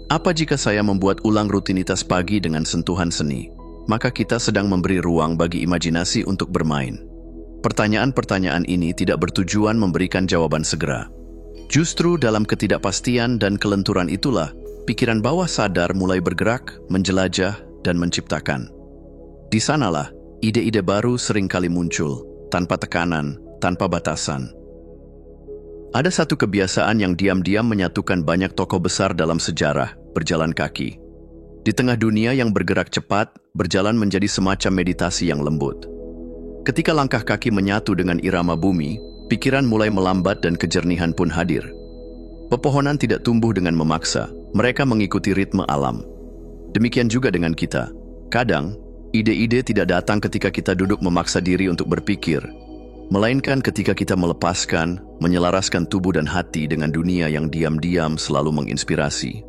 apa jika saya membuat ulang rutinitas pagi dengan sentuhan seni? Maka kita sedang memberi ruang bagi imajinasi untuk bermain. Pertanyaan-pertanyaan ini tidak bertujuan memberikan jawaban segera. Justru dalam ketidakpastian dan kelenturan itulah, pikiran bawah sadar mulai bergerak, menjelajah, dan menciptakan. Di sanalah, ide-ide baru seringkali muncul, tanpa tekanan, tanpa batasan. Ada satu kebiasaan yang diam-diam menyatukan banyak tokoh besar dalam sejarah, berjalan kaki. Di tengah dunia yang bergerak cepat, berjalan menjadi semacam meditasi yang lembut. Ketika langkah kaki menyatu dengan irama bumi, pikiran mulai melambat dan kejernihan pun hadir. Pepohonan tidak tumbuh dengan memaksa, mereka mengikuti ritme alam. Demikian juga dengan kita. Kadang, ide-ide tidak datang ketika kita duduk memaksa diri untuk berpikir, melainkan ketika kita melepaskan, menyelaraskan tubuh dan hati dengan dunia yang diam-diam selalu menginspirasi.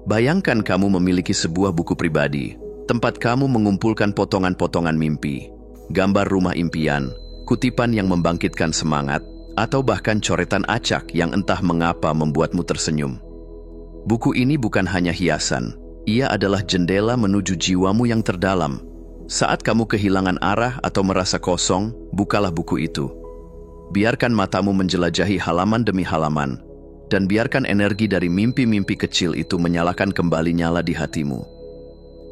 Bayangkan kamu memiliki sebuah buku pribadi, tempat kamu mengumpulkan potongan-potongan mimpi, gambar rumah impian, kutipan yang membangkitkan semangat, atau bahkan coretan acak yang entah mengapa membuatmu tersenyum. Buku ini bukan hanya hiasan, ia adalah jendela menuju jiwamu yang terdalam. Saat kamu kehilangan arah atau merasa kosong, bukalah buku itu. Biarkan matamu menjelajahi halaman demi halaman, dan biarkan energi dari mimpi-mimpi kecil itu menyalakan kembali nyala di hatimu.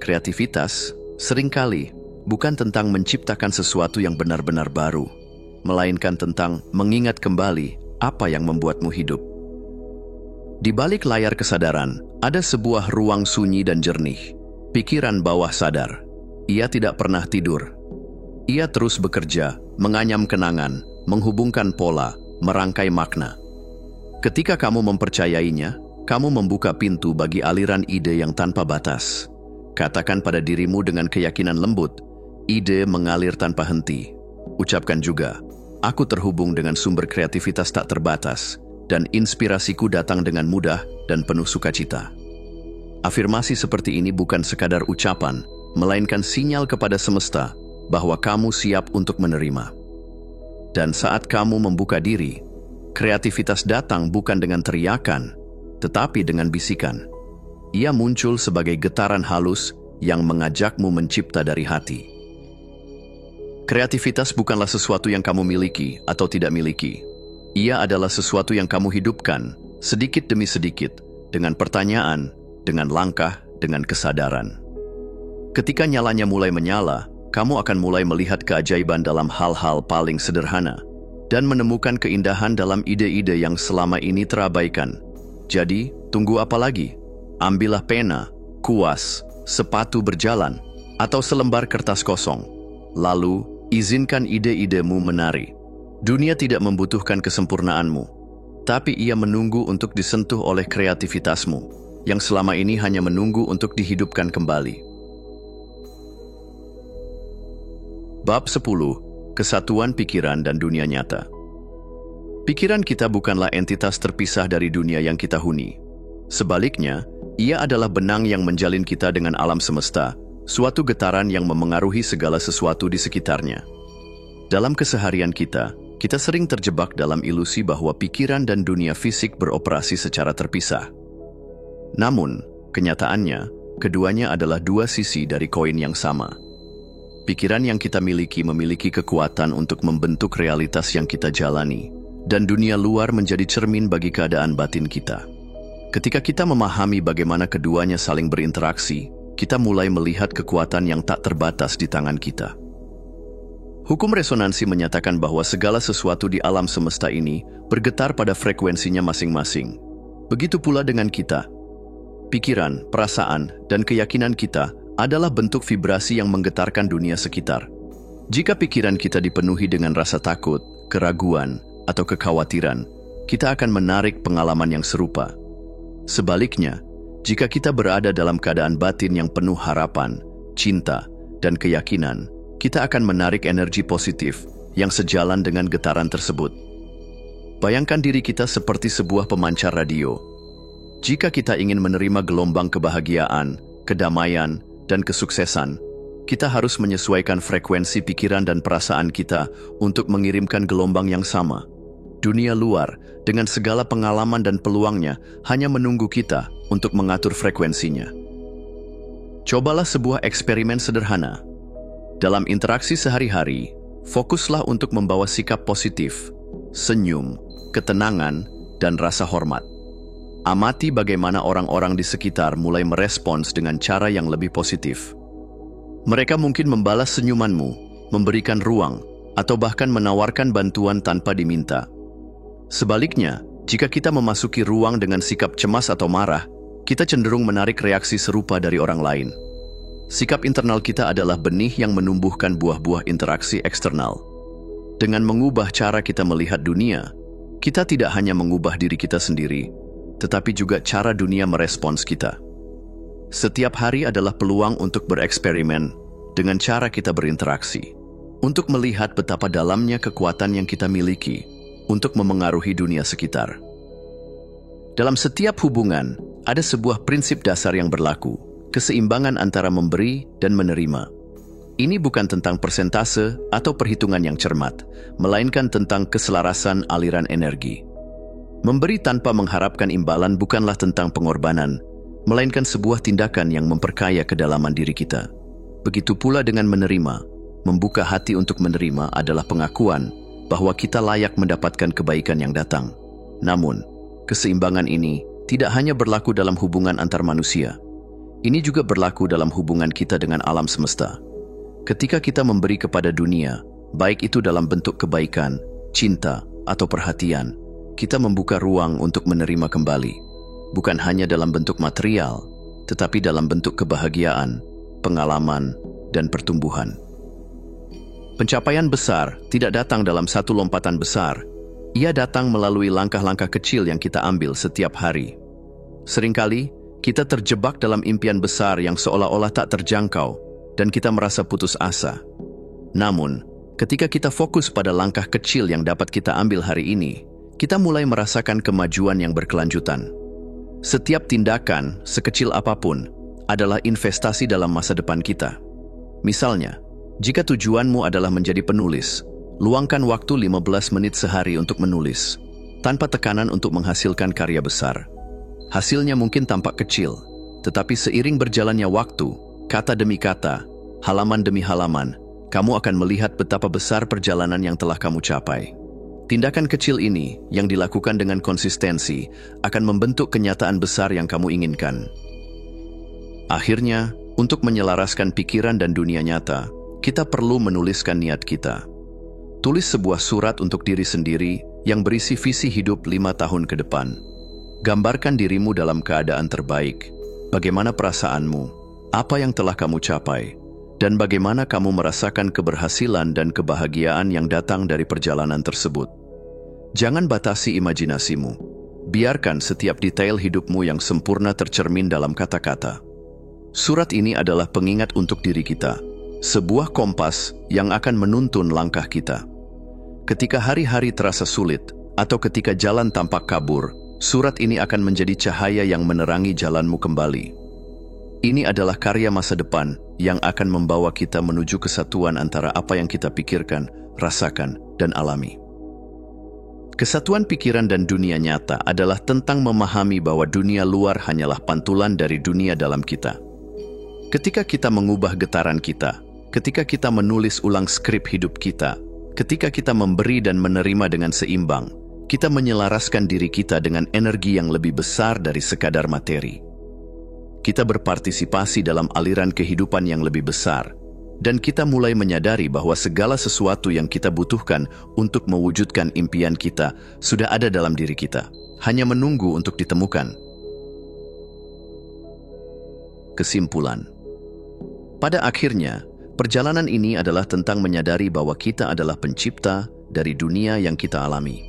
Kreativitas seringkali bukan tentang menciptakan sesuatu yang benar-benar baru, melainkan tentang mengingat kembali apa yang membuatmu hidup. Di balik layar kesadaran, ada sebuah ruang sunyi dan jernih. Pikiran bawah sadar. Ia tidak pernah tidur. Ia terus bekerja, menganyam kenangan, menghubungkan pola, merangkai makna. Ketika kamu mempercayainya, kamu membuka pintu bagi aliran ide yang tanpa batas. Katakan pada dirimu dengan keyakinan lembut, ide mengalir tanpa henti. Ucapkan juga, aku terhubung dengan sumber kreativitas tak terbatas, dan inspirasiku datang dengan mudah dan penuh sukacita. Afirmasi seperti ini bukan sekadar ucapan, melainkan sinyal kepada semesta bahwa kamu siap untuk menerima. Dan saat kamu membuka diri, kreativitas datang bukan dengan teriakan, tetapi dengan bisikan. Ia muncul sebagai getaran halus yang mengajakmu mencipta dari hati. Kreativitas bukanlah sesuatu yang kamu miliki atau tidak miliki. Ia adalah sesuatu yang kamu hidupkan, sedikit demi sedikit, dengan pertanyaan, dengan langkah, dengan kesadaran. Ketika nyalanya mulai menyala, kamu akan mulai melihat keajaiban dalam hal-hal paling sederhana, dan menemukan keindahan dalam ide-ide yang selama ini terabaikan. Jadi, tunggu apa lagi? Ambillah pena, kuas, sepatu berjalan, atau selembar kertas kosong. Lalu, izinkan ide-idemu menari. Dunia tidak membutuhkan kesempurnaanmu, tapi ia menunggu untuk disentuh oleh kreativitasmu, yang selama ini hanya menunggu untuk dihidupkan kembali. Bab 10. Kesatuan pikiran dan dunia nyata. Pikiran kita bukanlah entitas terpisah dari dunia yang kita huni. Sebaliknya, ia adalah benang yang menjalin kita dengan alam semesta, suatu getaran yang memengaruhi segala sesuatu di sekitarnya. Dalam keseharian kita sering terjebak dalam ilusi bahwa pikiran dan dunia fisik beroperasi secara terpisah. Namun, kenyataannya, keduanya adalah dua sisi dari koin yang sama. Pikiran yang kita memiliki kekuatan untuk membentuk realitas yang kita jalani, dan dunia luar menjadi cermin bagi keadaan batin kita. Ketika kita memahami bagaimana keduanya saling berinteraksi, kita mulai melihat kekuatan yang tak terbatas di tangan kita. Hukum resonansi menyatakan bahwa segala sesuatu di alam semesta ini bergetar pada frekuensinya masing-masing. Begitu pula dengan kita. Pikiran, perasaan, dan keyakinan kita adalah bentuk vibrasi yang menggetarkan dunia sekitar. Jika pikiran kita dipenuhi dengan rasa takut, keraguan, atau kekhawatiran, kita akan menarik pengalaman yang serupa. Sebaliknya, jika kita berada dalam keadaan batin yang penuh harapan, cinta, dan keyakinan, kita akan menarik energi positif yang sejalan dengan getaran tersebut. Bayangkan diri kita seperti sebuah pemancar radio. Jika kita ingin menerima gelombang kebahagiaan, kedamaian, dan kesuksesan, kita harus menyesuaikan frekuensi pikiran dan perasaan kita untuk mengirimkan gelombang yang sama. Dunia luar, dengan segala pengalaman dan peluangnya, hanya menunggu kita untuk mengatur frekuensinya. Cobalah sebuah eksperimen sederhana. Dalam interaksi sehari-hari, fokuslah untuk membawa sikap positif, senyum, ketenangan, dan rasa hormat. Amati bagaimana orang-orang di sekitar mulai merespons dengan cara yang lebih positif. Mereka mungkin membalas senyumanmu, memberikan ruang, atau bahkan menawarkan bantuan tanpa diminta. Sebaliknya, jika kita memasuki ruang dengan sikap cemas atau marah, kita cenderung menarik reaksi serupa dari orang lain. Sikap internal kita adalah benih yang menumbuhkan buah-buah interaksi eksternal. Dengan mengubah cara kita melihat dunia, kita tidak hanya mengubah diri kita sendiri, tetapi juga cara dunia merespons kita. Setiap hari adalah peluang untuk bereksperimen dengan cara kita berinteraksi, untuk melihat betapa dalamnya kekuatan yang kita miliki untuk memengaruhi dunia sekitar. Dalam setiap hubungan, ada sebuah prinsip dasar yang berlaku, keseimbangan antara memberi dan menerima. Ini bukan tentang persentase atau perhitungan yang cermat, melainkan tentang keselarasan aliran energi. Memberi tanpa mengharapkan imbalan bukanlah tentang pengorbanan, melainkan sebuah tindakan yang memperkaya kedalaman diri kita. Begitu pula dengan menerima. Membuka hati untuk menerima adalah pengakuan bahwa kita layak mendapatkan kebaikan yang datang. Namun, keseimbangan ini tidak hanya berlaku dalam hubungan antar manusia. Ini juga berlaku dalam hubungan kita dengan alam semesta. Ketika kita memberi kepada dunia, baik itu dalam bentuk kebaikan, cinta, atau perhatian, kita membuka ruang untuk menerima kembali. Bukan hanya dalam bentuk material, tetapi dalam bentuk kebahagiaan, pengalaman, dan pertumbuhan. Pencapaian besar tidak datang dalam satu lompatan besar. Ia datang melalui langkah-langkah kecil yang kita ambil setiap hari. Seringkali, kita terjebak dalam impian besar yang seolah-olah tak terjangkau, dan kita merasa putus asa. Namun, ketika kita fokus pada langkah kecil yang dapat kita ambil hari ini, kita mulai merasakan kemajuan yang berkelanjutan. Setiap tindakan, sekecil apapun, adalah investasi dalam masa depan kita. Misalnya, jika tujuanmu adalah menjadi penulis, luangkan waktu 15 menit sehari untuk menulis, tanpa tekanan untuk menghasilkan karya besar. Hasilnya mungkin tampak kecil, tetapi seiring berjalannya waktu, kata demi kata, halaman demi halaman, kamu akan melihat betapa besar perjalanan yang telah kamu capai. Tindakan kecil ini, yang dilakukan dengan konsistensi, akan membentuk kenyataan besar yang kamu inginkan. Akhirnya, untuk menyelaraskan pikiran dan dunia nyata, kita perlu menuliskan niat kita. Tulis sebuah surat untuk diri sendiri yang berisi visi hidup 5 tahun ke depan. Gambarkan dirimu dalam keadaan terbaik. Bagaimana perasaanmu? Apa yang telah kamu capai, dan bagaimana kamu merasakan keberhasilan dan kebahagiaan yang datang dari perjalanan tersebut. Jangan batasi imajinasimu. Biarkan setiap detail hidupmu yang sempurna tercermin dalam kata-kata. Surat ini adalah pengingat untuk diri kita, sebuah kompas yang akan menuntun langkah kita. Ketika hari-hari terasa sulit, atau ketika jalan tampak kabur, surat ini akan menjadi cahaya yang menerangi jalanmu kembali. Ini adalah karya masa depan yang akan membawa kita menuju kesatuan antara apa yang kita pikirkan, rasakan, dan alami. Kesatuan pikiran dan dunia nyata adalah tentang memahami bahwa dunia luar hanyalah pantulan dari dunia dalam kita. Ketika kita mengubah getaran kita, ketika kita menulis ulang skrip hidup kita, ketika kita memberi dan menerima dengan seimbang, kita menyelaraskan diri kita dengan energi yang lebih besar dari sekadar materi. Kita berpartisipasi dalam aliran kehidupan yang lebih besar, dan kita mulai menyadari bahwa segala sesuatu yang kita butuhkan untuk mewujudkan impian kita sudah ada dalam diri kita, hanya menunggu untuk ditemukan. Kesimpulan. Pada akhirnya, perjalanan ini adalah tentang menyadari bahwa kita adalah pencipta dari dunia yang kita alami.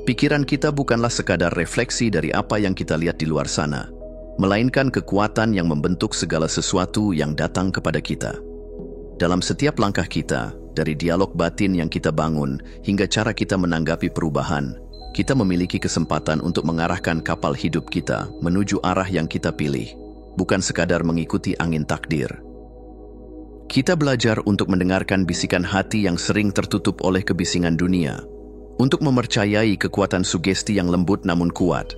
Pikiran kita bukanlah sekadar refleksi dari apa yang kita lihat di luar sana, melainkan kekuatan yang membentuk segala sesuatu yang datang kepada kita. Dalam setiap langkah kita, dari dialog batin yang kita bangun hingga cara kita menanggapi perubahan, kita memiliki kesempatan untuk mengarahkan kapal hidup kita menuju arah yang kita pilih, bukan sekadar mengikuti angin takdir. Kita belajar untuk mendengarkan bisikan hati yang sering tertutup oleh kebisingan dunia, untuk mempercayai kekuatan sugesti yang lembut namun kuat,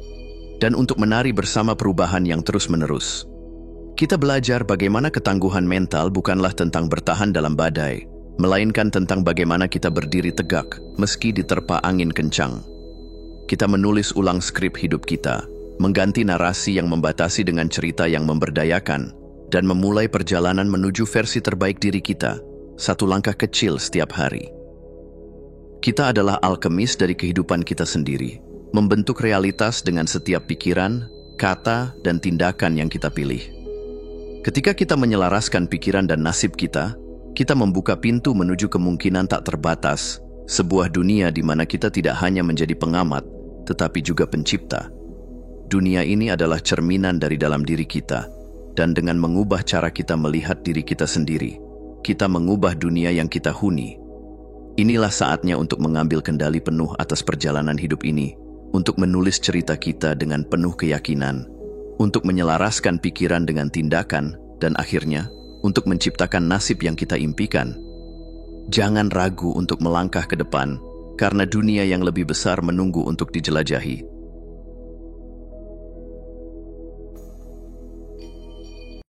dan untuk menari bersama perubahan yang terus-menerus. Kita belajar bagaimana ketangguhan mental bukanlah tentang bertahan dalam badai, melainkan tentang bagaimana kita berdiri tegak meski diterpa angin kencang. Kita menulis ulang skrip hidup kita, mengganti narasi yang membatasi dengan cerita yang memberdayakan, dan memulai perjalanan menuju versi terbaik diri kita, satu langkah kecil setiap hari. Kita adalah alkemis dari kehidupan kita sendiri, membentuk realitas dengan setiap pikiran, kata, dan tindakan yang kita pilih. Ketika kita menyelaraskan pikiran dan nasib kita, kita membuka pintu menuju kemungkinan tak terbatas, sebuah dunia di mana kita tidak hanya menjadi pengamat, tetapi juga pencipta. Dunia ini adalah cerminan dari dalam diri kita, dan dengan mengubah cara kita melihat diri kita sendiri, kita mengubah dunia yang kita huni. Inilah saatnya untuk mengambil kendali penuh atas perjalanan hidup ini, untuk menulis cerita kita dengan penuh keyakinan, untuk menyelaraskan pikiran dengan tindakan, dan akhirnya untuk menciptakan nasib yang kita impikan. Jangan ragu untuk melangkah ke depan, karena dunia yang lebih besar menunggu untuk dijelajahi.